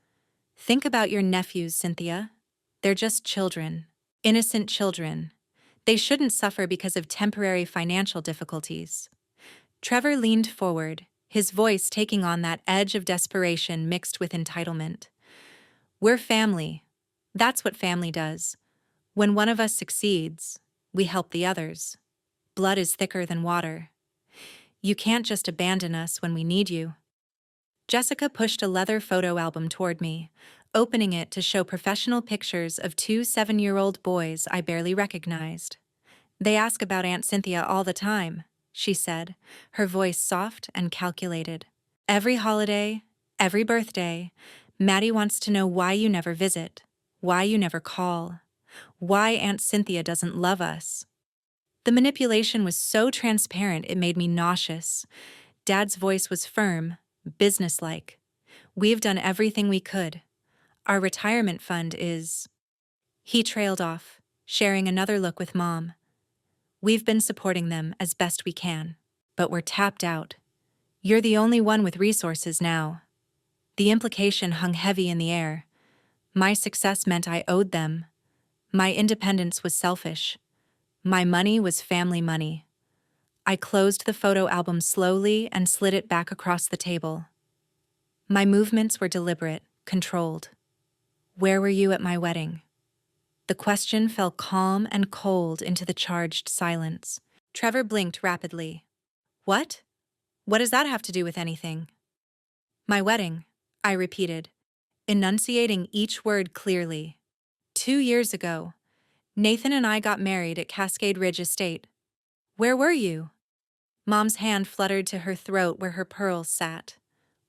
Think about your nephews, Cynthia. They're just children, innocent children. They shouldn't suffer because of temporary financial difficulties. Trevor leaned forward, his voice taking on that edge of desperation mixed with entitlement. We're family. That's what family does. When one of us succeeds, we help the others. Blood is thicker than water. You can't just abandon us when we need you. Jessica pushed a leather photo album toward me, opening it to show professional pictures of two 7-year-old boys I barely recognized. They ask about Aunt Cynthia all the time, she said, her voice soft and calculated. Every holiday, every birthday, Maddie wants to know why you never visit, why you never call, why Aunt Cynthia doesn't love us. The manipulation was so transparent it made me nauseous. Dad's voice was firm, businesslike. We've done everything we could. Our retirement fund is... He trailed off, sharing another look with Mom. We've been supporting them as best we can, but we're tapped out. You're the only one with resources now. The implication hung heavy in the air. My success meant I owed them. My independence was selfish. My money was family money. I closed the photo album slowly and slid it back across the table. My movements were deliberate, controlled. Where were you at my wedding? The question fell calm and cold into the charged silence. Trevor blinked rapidly. What? What does that have to do with anything? My wedding, I repeated, enunciating each word clearly. 2 years ago, Nathan and I got married at Cascade Ridge Estate. Where were you? Mom's hand fluttered to her throat where her pearls sat.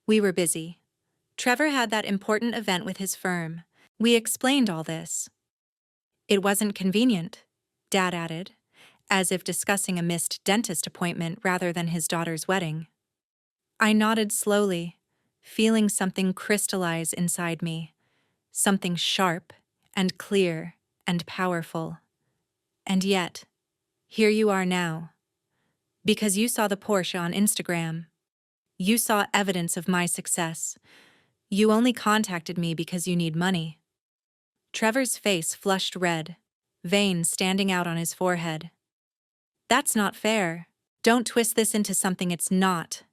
We were busy. Trevor had that important event with his firm. We explained all this. It wasn't convenient, Dad added, as if discussing a missed dentist appointment rather than his daughter's wedding. I nodded slowly, feeling something crystallize inside me, something sharp and clear and powerful. And yet, here you are now. Because you saw the Porsche on Instagram. You saw evidence of my success. You only contacted me because you need money. Trevor's face flushed red, veins standing out on his forehead. That's not fair. Don't twist this into something it's not,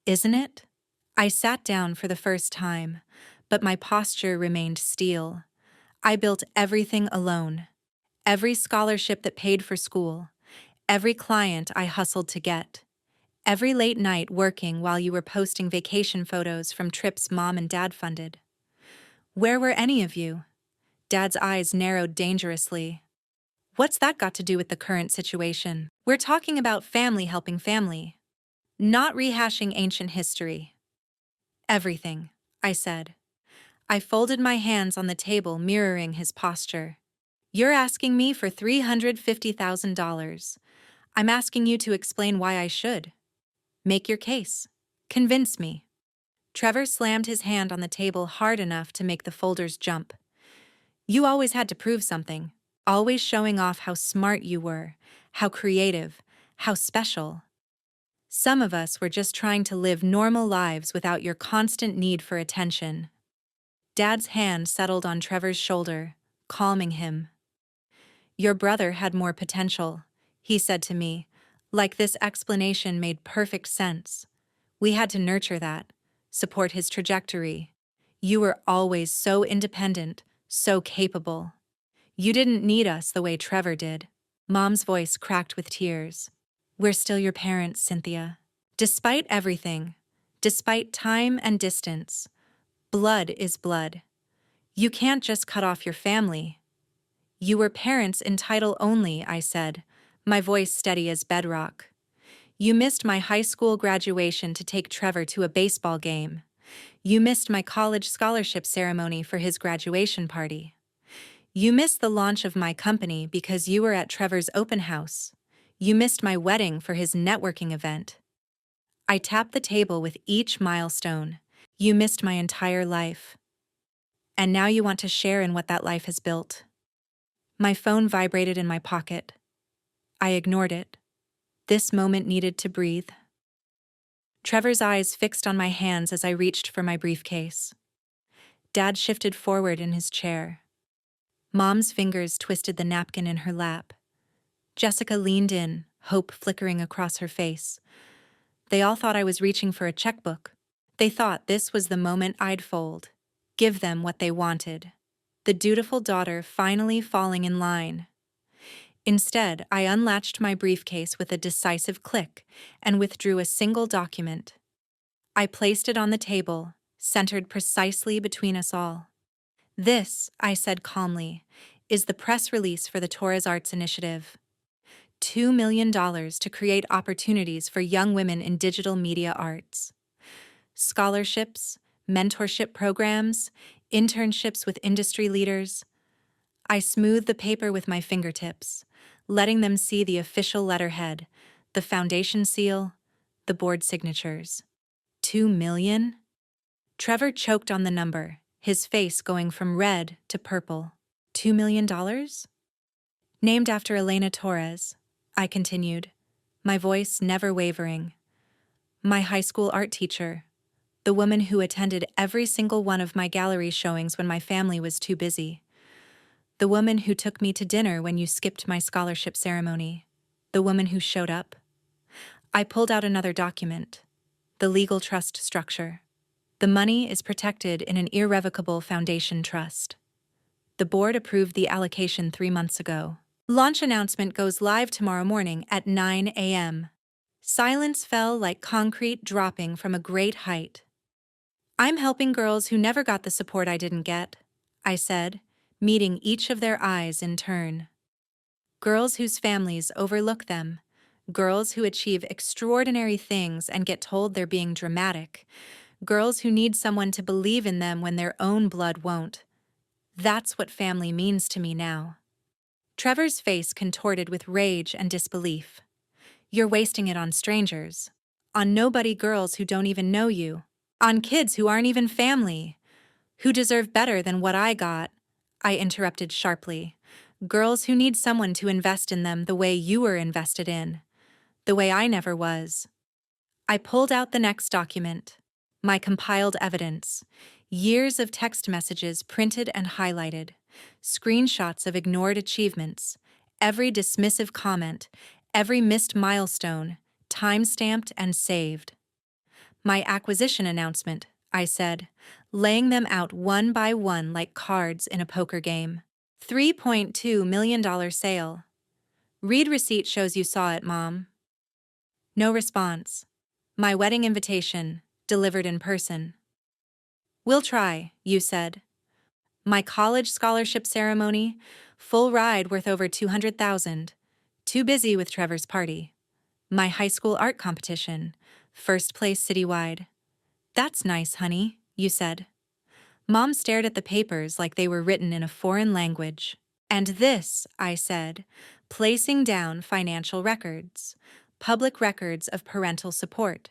isn't it? I sat down for the first time, but my posture remained steel. I built everything alone. Every scholarship that paid for school. Every client I hustled to get. Every late night working while you were posting vacation photos from trips Mom and Dad funded. Where were any of you? Dad's eyes narrowed dangerously. What's that got to do with the current situation? We're talking about family helping family, not rehashing ancient history. Everything, I said. I folded my hands on the table, mirroring his posture. You're asking me for $350,000. I'm asking you to explain why I should. Make your case. Convince me. Trevor slammed his hand on the table hard enough to make the folders jump. You always had to prove something, always showing off how smart you were, how creative, how special. Some of us were just trying to live normal lives without your constant need for attention. Dad's hand settled on Trevor's shoulder, calming him. Your brother had more potential, he said to me, like this explanation made perfect sense. We had to nurture that, support his trajectory. You were always so independent, so capable. You didn't need us the way Trevor did. Mom's voice cracked with tears. We're still your parents, Cynthia. Despite everything, despite time and distance, blood is blood. You can't just cut off your family. You were parents in title only, I said, my voice steady as bedrock. You missed my high school graduation to take Trevor to a baseball game. You missed my college scholarship ceremony for his graduation party. You missed the launch of my company because you were at Trevor's open house. You missed my wedding for his networking event. I tapped the table with each milestone. You missed my entire life. And now you want to share in what that life has built. My phone vibrated in my pocket. I ignored it. This moment needed to breathe. Trevor's eyes fixed on my hands as I reached for my briefcase. Dad shifted forward in his chair. Mom's fingers twisted the napkin in her lap. Jessica leaned in, hope flickering across her face. They all thought I was reaching for a checkbook. They thought this was the moment I'd fold. Give them what they wanted. The dutiful daughter finally falling in line. Instead, I unlatched my briefcase with a decisive click and withdrew a single document. I placed it on the table, centered precisely between us all. This, I said calmly, is the press release for the Torres Arts Initiative. $2 million to create opportunities for young women in digital media arts. Scholarships, mentorship programs, internships with industry leaders. I smoothed the paper with my fingertips, letting them see the official letterhead, the foundation seal, the board signatures. 2 million? Trevor choked on the number, his face going from red to purple. $2 million? Named after Elena Torres, I continued, my voice never wavering. My high school art teacher, the woman who attended every single one of my gallery showings when my family was too busy. The woman who took me to dinner when you skipped my scholarship ceremony. The woman who showed up. I pulled out another document. The legal trust structure. The money is protected in an irrevocable foundation trust. The board approved the allocation 3 months ago. Launch announcement goes live tomorrow morning at 9 a.m. Silence fell like concrete dropping from a great height. I'm helping girls who never got the support I didn't get, I said, meeting each of their eyes in turn. Girls whose families overlook them. Girls who achieve extraordinary things and get told they're being dramatic. Girls who need someone to believe in them when their own blood won't. That's what family means to me now. Trevor's face contorted with rage and disbelief. You're wasting it on strangers. On nobody girls who don't even know you. On kids who aren't even family. Who deserve better than what I got, I interrupted sharply. Girls who need someone to invest in them the way you were invested in. The way I never was. I pulled out the next document. My compiled evidence. Years of text messages printed and highlighted. Screenshots of ignored achievements. Every dismissive comment. Every missed milestone. Time-stamped and saved. My acquisition announcement, I said, laying them out one by one like cards in a poker game. $3.2 million sale. Read receipt shows you saw it, Mom. No response. My wedding invitation, delivered in person. We'll try, you said. My college scholarship ceremony, full ride worth over $200,000. Too busy with Trevor's party. My high school art competition, first place citywide. That's nice, honey, you said. Mom stared at the papers like they were written in a foreign language. And this, I said, placing down financial records, public records of parental support.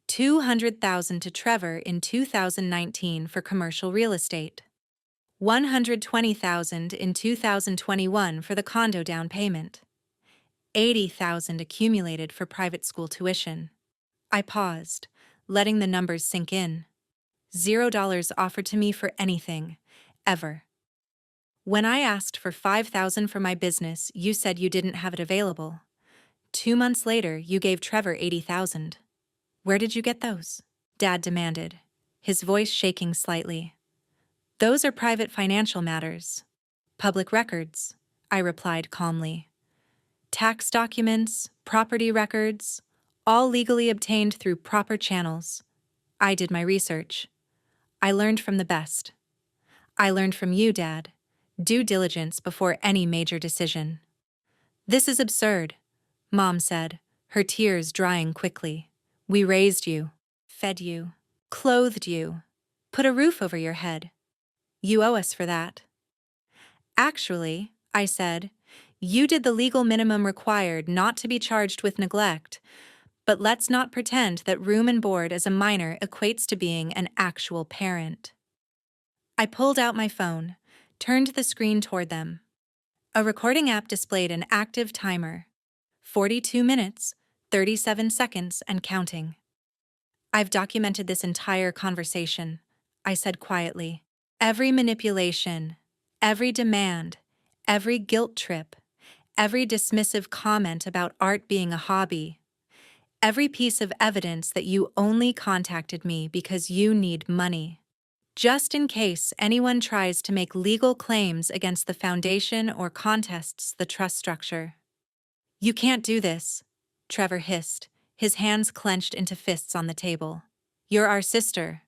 $200,000 to Trevor in 2019 for commercial real estate. $120,000 in 2021 for the condo down payment. $80,000 accumulated for private school tuition. I paused, letting the numbers sink in. $0 offered to me for anything, ever. When I asked for $5,000 for my business, you said you didn't have it available. 2 months later, you gave Trevor $80,000. Where did you get those? Dad demanded, his voice shaking slightly. Those are private financial matters. Public records, I replied calmly. Tax documents, property records, all legally obtained through proper channels. I did my research. I learned from the best. I learned from you, Dad. Due diligence before any major decision. This is absurd, Mom said, her tears drying quickly. We raised you, fed you, clothed you, put a roof over your head. You owe us for that. Actually, I said, you did the legal minimum required not to be charged with neglect, but let's not pretend that room and board as a minor equates to being an actual parent. I pulled out my phone, turned the screen toward them. A recording app displayed an active timer. 42 minutes, 37 seconds, and counting. I've documented this entire conversation, I said quietly. Every manipulation, every demand, every guilt trip, every dismissive comment about art being a hobby. Every piece of evidence that you only contacted me because you need money. Just in case anyone tries to make legal claims against the foundation or contests the trust structure. You can't do this, Trevor hissed, his hands clenched into fists on the table. You're our sister,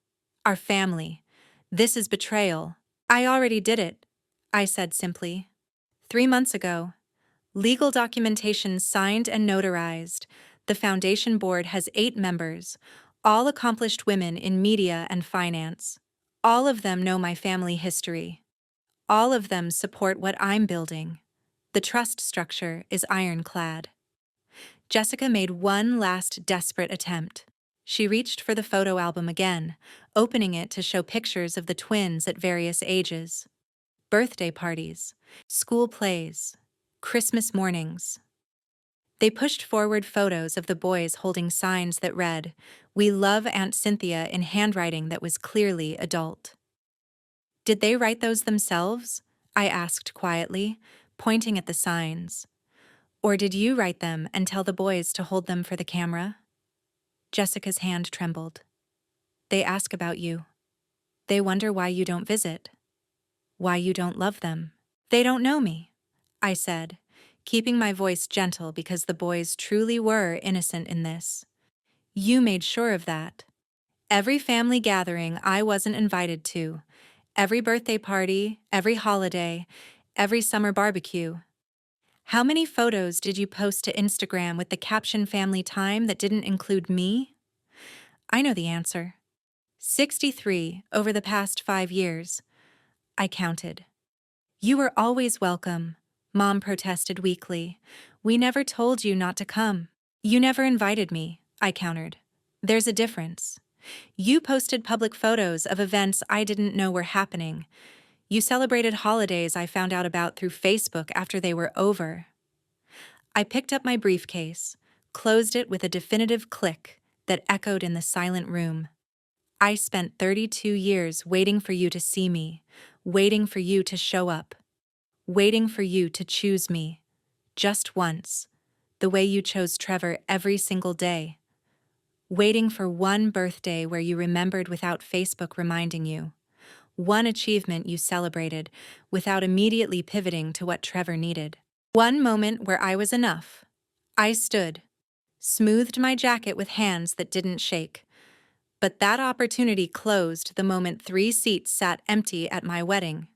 our family. This is betrayal. I already did it, I said simply. 3 months ago. Legal documentation signed and notarized. The foundation board has 8 members, all accomplished women in media and finance. All of them know my family history. All of them support what I'm building. The trust structure is ironclad. Jessica made one last desperate attempt. She reached for the photo album again, opening it to show pictures of the twins at various ages. Birthday parties, school plays, Christmas mornings. They pushed forward photos of the boys holding signs that read, "We love Aunt Cynthia," in handwriting that was clearly adult. Did they write those themselves? I asked quietly, pointing at the signs. Or did you write them and tell the boys to hold them for the camera? Jessica's hand trembled. They ask about you. They wonder why you don't visit. Why you don't love them. They don't know me, I said, keeping my voice gentle because the boys truly were innocent in this. You made sure of that. Every family gathering I wasn't invited to, every birthday party, every holiday, every summer barbecue. How many photos did you post to Instagram with the caption "family time" that didn't include me? I know the answer. 63 over the past 5 years. I counted. You were always welcome, Mom protested weakly. We never told you not to come. You never invited me, I countered. There's a difference. You posted public photos of events I didn't know were happening. You celebrated holidays I found out about through Facebook after they were over. I picked up my briefcase, closed it with a definitive click that echoed in the silent room. I spent 32 years waiting for you to see me, waiting for you to show up, waiting for you to choose me, just once, the way you chose Trevor every single day. Waiting for one birthday where you remembered without Facebook reminding you. One achievement you celebrated without immediately pivoting to what Trevor needed. One moment where I was enough. I stood, smoothed my jacket with hands that didn't shake. But that opportunity closed the moment 3 seats sat empty at my wedding.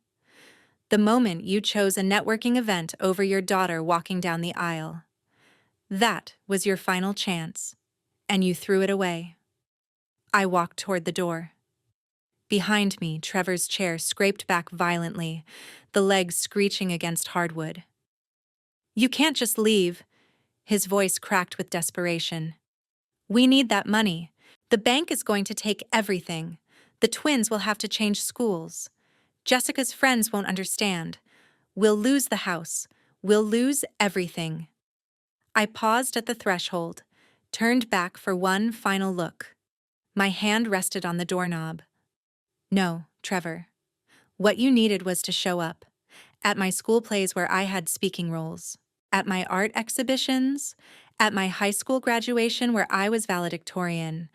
The moment you chose a networking event over your daughter walking down the aisle. That was your final chance, and you threw it away. I walked toward the door. Behind me, Trevor's chair scraped back violently, the legs screeching against hardwood. You can't just leave, his voice cracked with desperation. We need that money. The bank is going to take everything. The twins will have to change schools. Jessica's friends won't understand. We'll lose the house. We'll lose everything. I paused at the threshold, turned back for one final look. My hand rested on the doorknob. No, Trevor. What you needed was to show up. At my school plays where I had speaking roles. At my art exhibitions. At my high school graduation where I was valedictorian.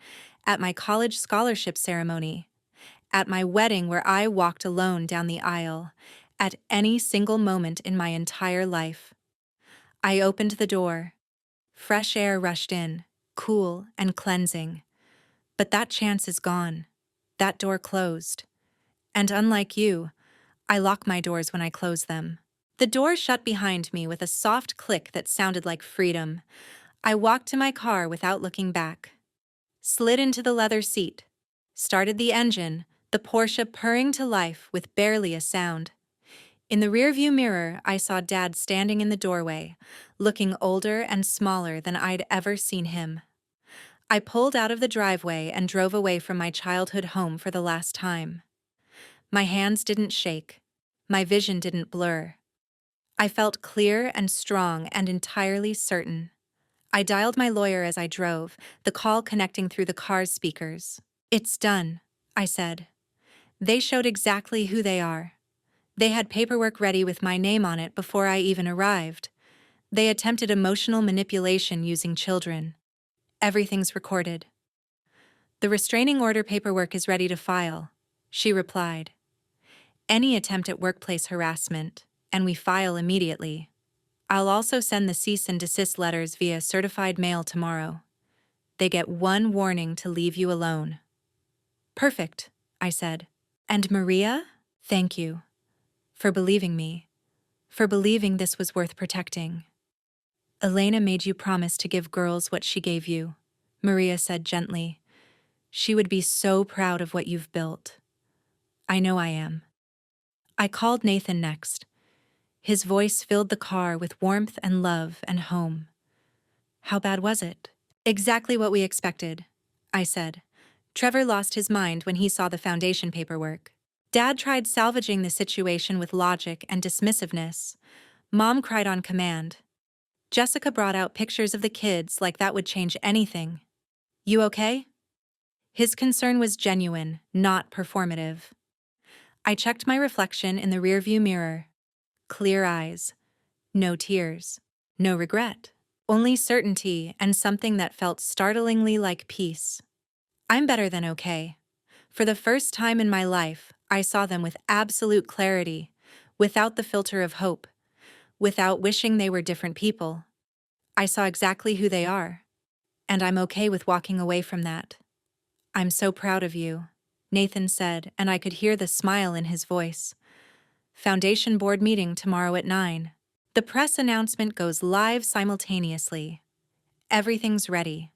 At my college scholarship ceremony. At my wedding where I walked alone down the aisle. At any single moment in my entire life. I opened the door. Fresh air rushed in, cool and cleansing. But that chance is gone. That door closed. And unlike you, I lock my doors when I close them. The door shut behind me with a soft click that sounded like freedom. I walked to my car without looking back. Slid into the leather seat. Started the engine, the Porsche purring to life with barely a sound. In the rearview mirror, I saw Dad standing in the doorway, looking older and smaller than I'd ever seen him. I pulled out of the driveway and drove away from my childhood home for the last time. My hands didn't shake. My vision didn't blur. I felt clear and strong and entirely certain. I dialed my lawyer as I drove, the call connecting through the car's speakers. It's done, I said. They showed exactly who they are. They had paperwork ready with my name on it before I even arrived. They attempted emotional manipulation using children. Everything's recorded. The restraining order paperwork is ready to file, she replied. Any attempt at workplace harassment, and we file immediately. I'll also send the cease and desist letters via certified mail tomorrow. They get one warning to leave you alone. Perfect, I said. And Maria? Thank you. For believing me. For believing this was worth protecting. Elena made you promise to give girls what she gave you, Maria said gently. She would be so proud of what you've built. I know I am. I called Nathan next. His voice filled the car with warmth and love and home. How bad was it? Exactly what we expected, I said. Trevor lost his mind when he saw the foundation paperwork. Dad tried salvaging the situation with logic and dismissiveness. Mom cried on command. Jessica brought out pictures of the kids like that would change anything. You okay? His concern was genuine, not performative. I checked my reflection in the rearview mirror. Clear eyes. No tears. No regret. Only certainty and something that felt startlingly like peace. I'm better than okay. For the first time in my life, I saw them with absolute clarity, without the filter of hope, without wishing they were different people. I saw exactly who they are, and I'm okay with walking away from that. I'm so proud of you, Nathan said, and I could hear the smile in his voice. Foundation board meeting tomorrow at 9. The press announcement goes live simultaneously. Everything's ready.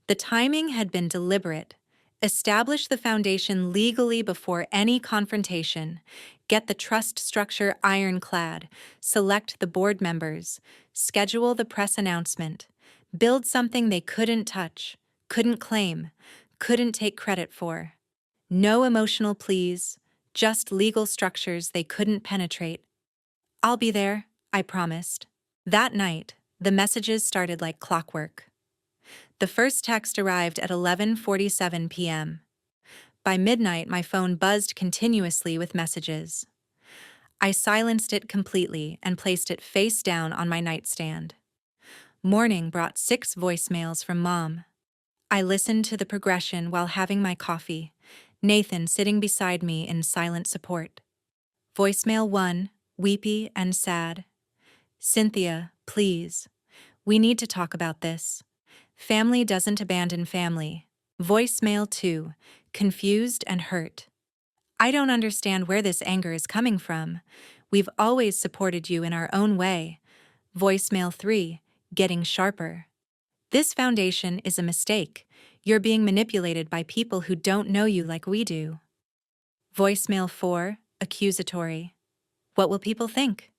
The timing had been deliberate. Establish the foundation legally before any confrontation. Get the trust structure ironclad. Select the board members. Schedule the press announcement. Build something they couldn't touch, couldn't claim, couldn't take credit for. No emotional pleas, just legal structures they couldn't penetrate. I'll be there, I promised. That night, the messages started like clockwork. The first text arrived at 11:47 p.m. By midnight, my phone buzzed continuously with messages. I silenced it completely and placed it face down on my nightstand. Morning brought 6 voicemails from Mom. I listened to the progression while having my coffee, Nathan sitting beside me in silent support. Voicemail 1, weepy and sad. Cynthia, please. We need to talk about this. Family doesn't abandon family. Voicemail 2, confused and hurt. I don't understand where this anger is coming from. We've always supported you in our own way. Voicemail 3, getting sharper. This foundation is a mistake. You're being manipulated by people who don't know you like we do. Voicemail 4, accusatory. What will people think?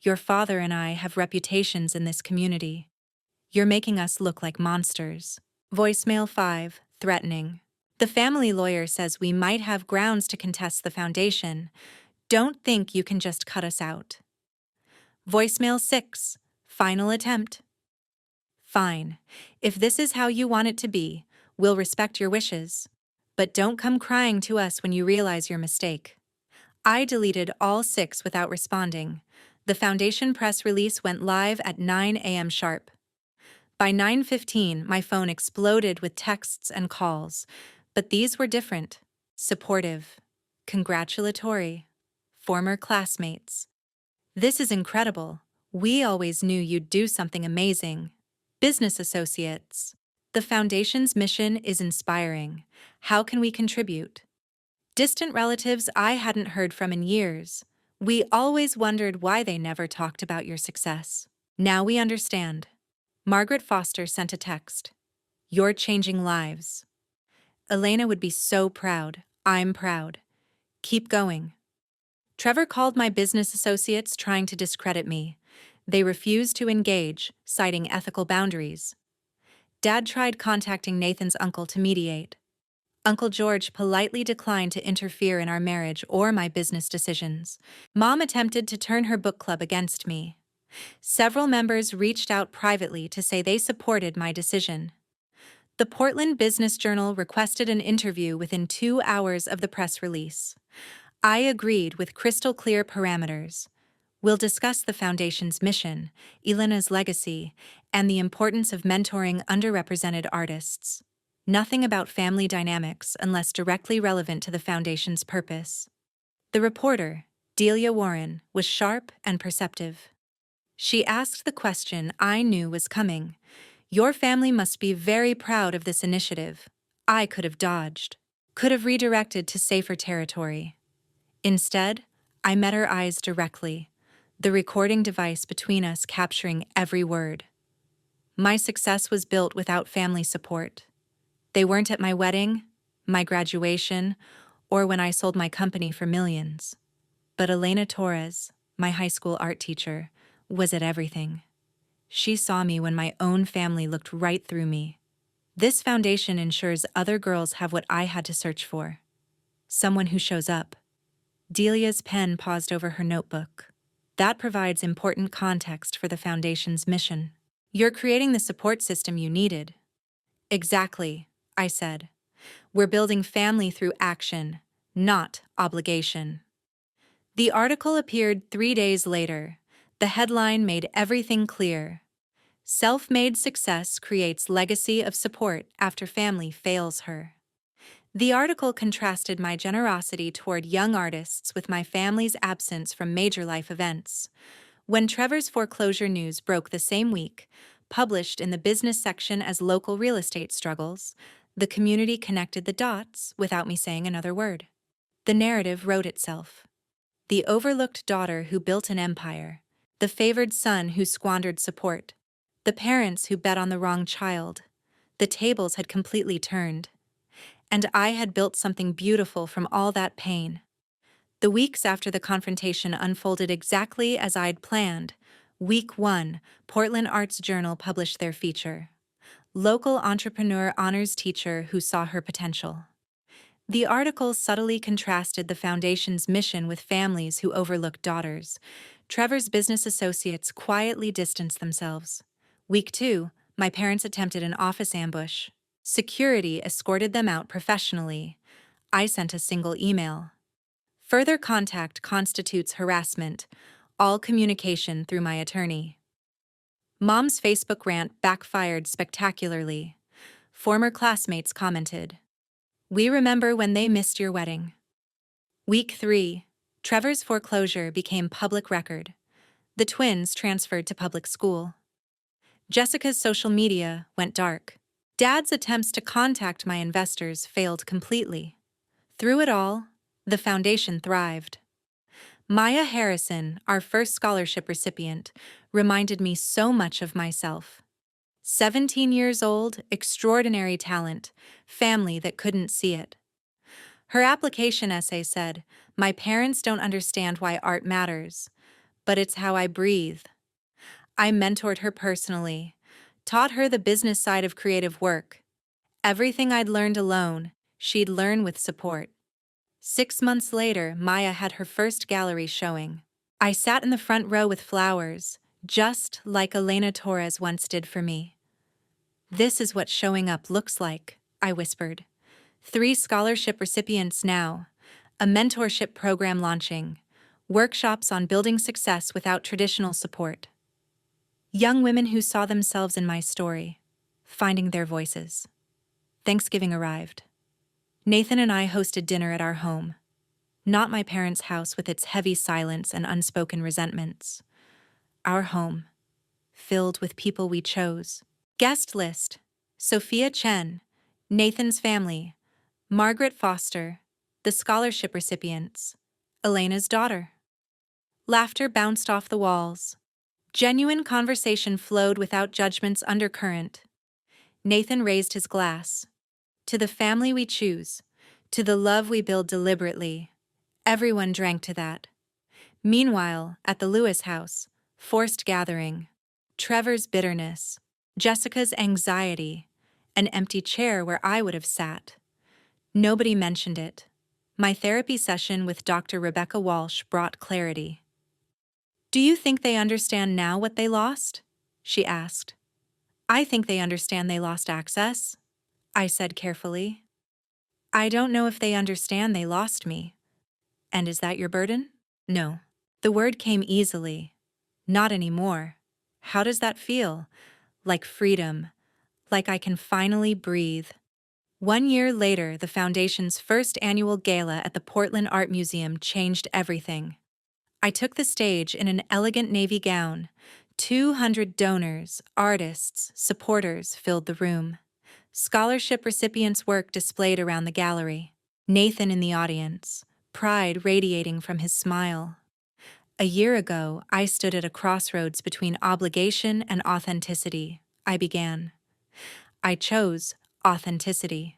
Your father and I have reputations in this community. You're making us look like monsters. Voicemail 5, threatening. The family lawyer says we might have grounds to contest the foundation. Don't think you can just cut us out. Voicemail 6, final attempt. Fine. If this is how you want it to be, we'll respect your wishes. But don't come crying to us when you realize your mistake. I deleted all 6 without responding. The foundation press release went live at 9 a.m. sharp. By 9:15, my phone exploded with texts and calls, but these were different. Supportive. Congratulatory. Former classmates. This is incredible. We always knew you'd do something amazing. Business associates. The foundation's mission is inspiring. How can we contribute? Distant relatives I hadn't heard from in years. We always wondered why they never talked about your success. Now we understand. Margaret Foster sent a text. You're changing lives. Elena would be so proud. I'm proud. Keep going. Trevor called my business associates trying to discredit me. They refused to engage, citing ethical boundaries. Dad tried contacting Nathan's uncle to mediate. Uncle George politely declined to interfere in our marriage or my business decisions. Mom attempted to turn her book club against me. Several members reached out privately to say they supported my decision. The Portland Business Journal requested an interview within 2 hours of the press release. I agreed with crystal clear parameters. We'll discuss the Foundation's mission, Elena's legacy, and the importance of mentoring underrepresented artists. Nothing about family dynamics unless directly relevant to the Foundation's purpose. The reporter, Delia Warren, was sharp and perceptive. She asked the question I knew was coming. Your family must be very proud of this initiative. I could have dodged, could have redirected to safer territory. Instead, I met her eyes directly, the recording device between us capturing every word. My success was built without family support. They weren't at my wedding, my graduation, or when I sold my company for millions. But Elena Torres, my high school art teacher, was at everything. She saw me when my own family looked right through me. This foundation ensures other girls have what I had to search for. Someone who shows up. Delia's pen paused over her notebook. That provides important context for the Foundation's mission. You're creating the support system you needed. Exactly, I said. We're building family through action, not obligation. The article appeared 3 days later. The headline made everything clear. Self-made success creates legacy of support after family fails her. The article contrasted my generosity toward young artists with my family's absence from major life events. When Trevor's foreclosure news broke the same week, published in the business section as local real estate struggles, the community connected the dots without me saying another word. The narrative wrote itself. The overlooked daughter who built an empire, the favored son who squandered support, the parents who bet on the wrong child. The tables had completely turned. And I had built something beautiful from all that pain. The weeks after the confrontation unfolded exactly as I'd planned. Week 1, Portland Arts Journal published their feature. Local entrepreneur honors teacher who saw her potential. The article subtly contrasted the Foundation's mission with families who overlooked daughters. Trevor's business associates quietly distanced themselves. Week 2, my parents attempted an office ambush. Security escorted them out professionally. I sent a single email. Further contact constitutes harassment, all communication through my attorney. Mom's Facebook rant backfired spectacularly. Former classmates commented, "We remember when they missed your wedding." Week 3, Trevor's foreclosure became public record. The twins transferred to public school. Jessica's social media went dark. Dad's attempts to contact my investors failed completely. Through it all, the foundation thrived. Maya Harrison, our first scholarship recipient, reminded me so much of myself. 17 years old, extraordinary talent, family that couldn't see it. Her application essay said, "My parents don't understand why art matters, but it's how I breathe." I mentored her personally, taught her the business side of creative work. Everything I'd learned alone, she'd learn with support. 6 months later, Maya had her first gallery showing. I sat in the front row with flowers, just like Elena Torres once did for me. "This is what showing up looks like," I whispered. 3 scholarship recipients now, a mentorship program launching, workshops on building success without traditional support. Young women who saw themselves in my story, finding their voices. Thanksgiving arrived. Nathan and I hosted dinner at our home. Not my parents' house with its heavy silence and unspoken resentments. Our home, filled with people we chose. Guest list: Sophia Chen, Nathan's family, Margaret Foster, the scholarship recipients, Elena's daughter. Laughter bounced off the walls. Genuine conversation flowed without judgment's undercurrent. Nathan raised his glass. To the family we choose, to the love we build deliberately. Everyone drank to that. Meanwhile, at the Lewis house, forced gathering, Trevor's bitterness, Jessica's anxiety, an empty chair where I would have sat. Nobody mentioned it. My therapy session with Dr. Rebecca Walsh brought clarity. "Do you think they understand now what they lost?" she asked. "I think they understand they lost access," I said carefully. "I don't know if they understand they lost me." "And is that your burden?" "No. The word came easily. Not anymore. How does that feel? Like freedom. Like I can finally breathe. 1 year later, the Foundation's first annual gala at the Portland Art Museum changed everything. I took the stage in an elegant navy gown. 200 donors, artists, supporters filled the room. Scholarship recipients' work displayed around the gallery. Nathan in the audience, pride radiating from his smile. A year ago, I stood at a crossroads between obligation and authenticity. I began. I chose authenticity.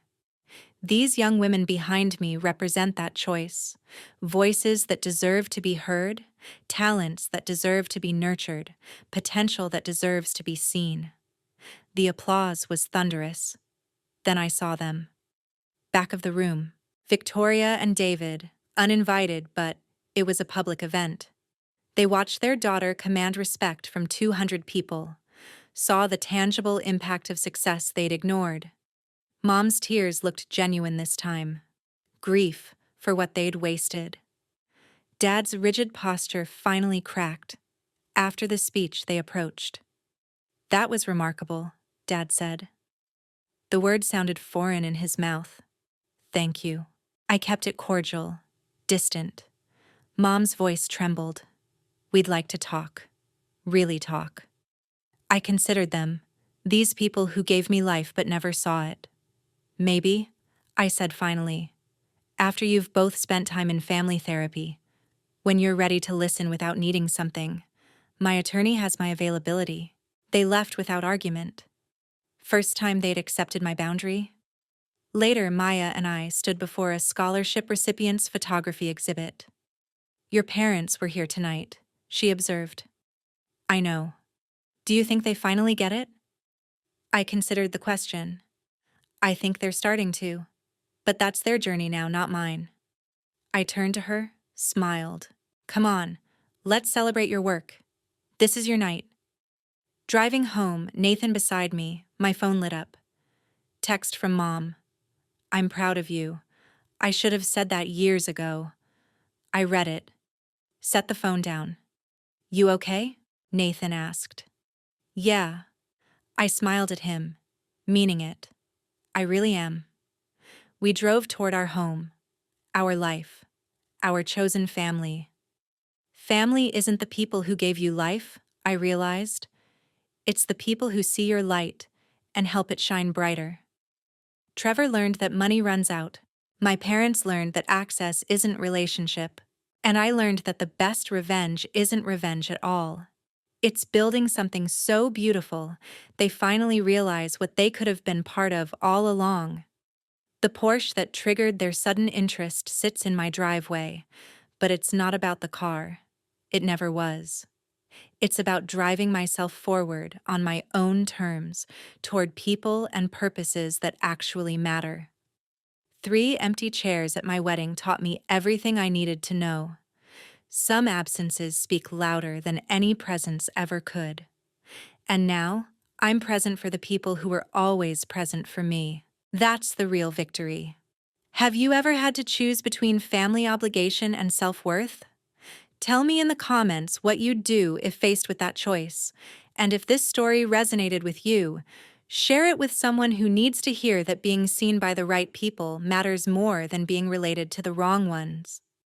These young women behind me represent that choice. Voices that deserve to be heard, talents that deserve to be nurtured, potential that deserves to be seen. The applause was thunderous. Then I saw them. Back of the room. Victoria and David, uninvited, but it was a public event. They watched their daughter command respect from 200 people, saw the tangible impact of success they'd ignored. Mom's tears looked genuine this time. Grief for what they'd wasted. Dad's rigid posture finally cracked. After the speech, they approached. "That was remarkable," Dad said. The word sounded foreign in his mouth. "Thank you." I kept it cordial, distant. Mom's voice trembled. "We'd like to talk. Really talk." I considered them, these people who gave me life but never saw it. "Maybe," I said finally, "after you've both spent time in family therapy, when you're ready to listen without needing something. My attorney has my availability." They left without argument. First time they'd accepted my boundary. Later, Maya and I stood before a scholarship recipient's photography exhibit. "Your parents were here tonight," she observed. "I know. Do you think they finally get it?" I considered the question. I think they're starting to. But that's their journey now, not mine. I turned to her, smiled. "Come on, let's celebrate your work. This is your night." Driving home, Nathan beside me, my phone lit up. Text from Mom. "I'm proud of you. I should have said that years ago." I read it. Set the phone down. "You okay?" Nathan asked. "Yeah." I smiled at him, meaning it. I really am. We drove toward our home, our life, our chosen family. Family isn't the people who gave you life, I realized. It's the people who see your light and help it shine brighter. Trevor learned that money runs out. My parents learned that access isn't relationship. And I learned that the best revenge isn't revenge at all. It's building something so beautiful, they finally realize what they could have been part of all along. The Porsche that triggered their sudden interest sits in my driveway, but it's not about the car. It never was. It's about driving myself forward on my own terms toward people and purposes that actually matter. 3 empty chairs at my wedding taught me everything I needed to know. Some absences speak louder than any presence ever could. And now, I'm present for the people who were always present for me. That's the real victory. Have you ever had to choose between family obligation and self-worth? Tell me in the comments what you'd do if faced with that choice. And if this story resonated with you, share it with someone who needs to hear that being seen by the right people matters more than being related to the wrong ones.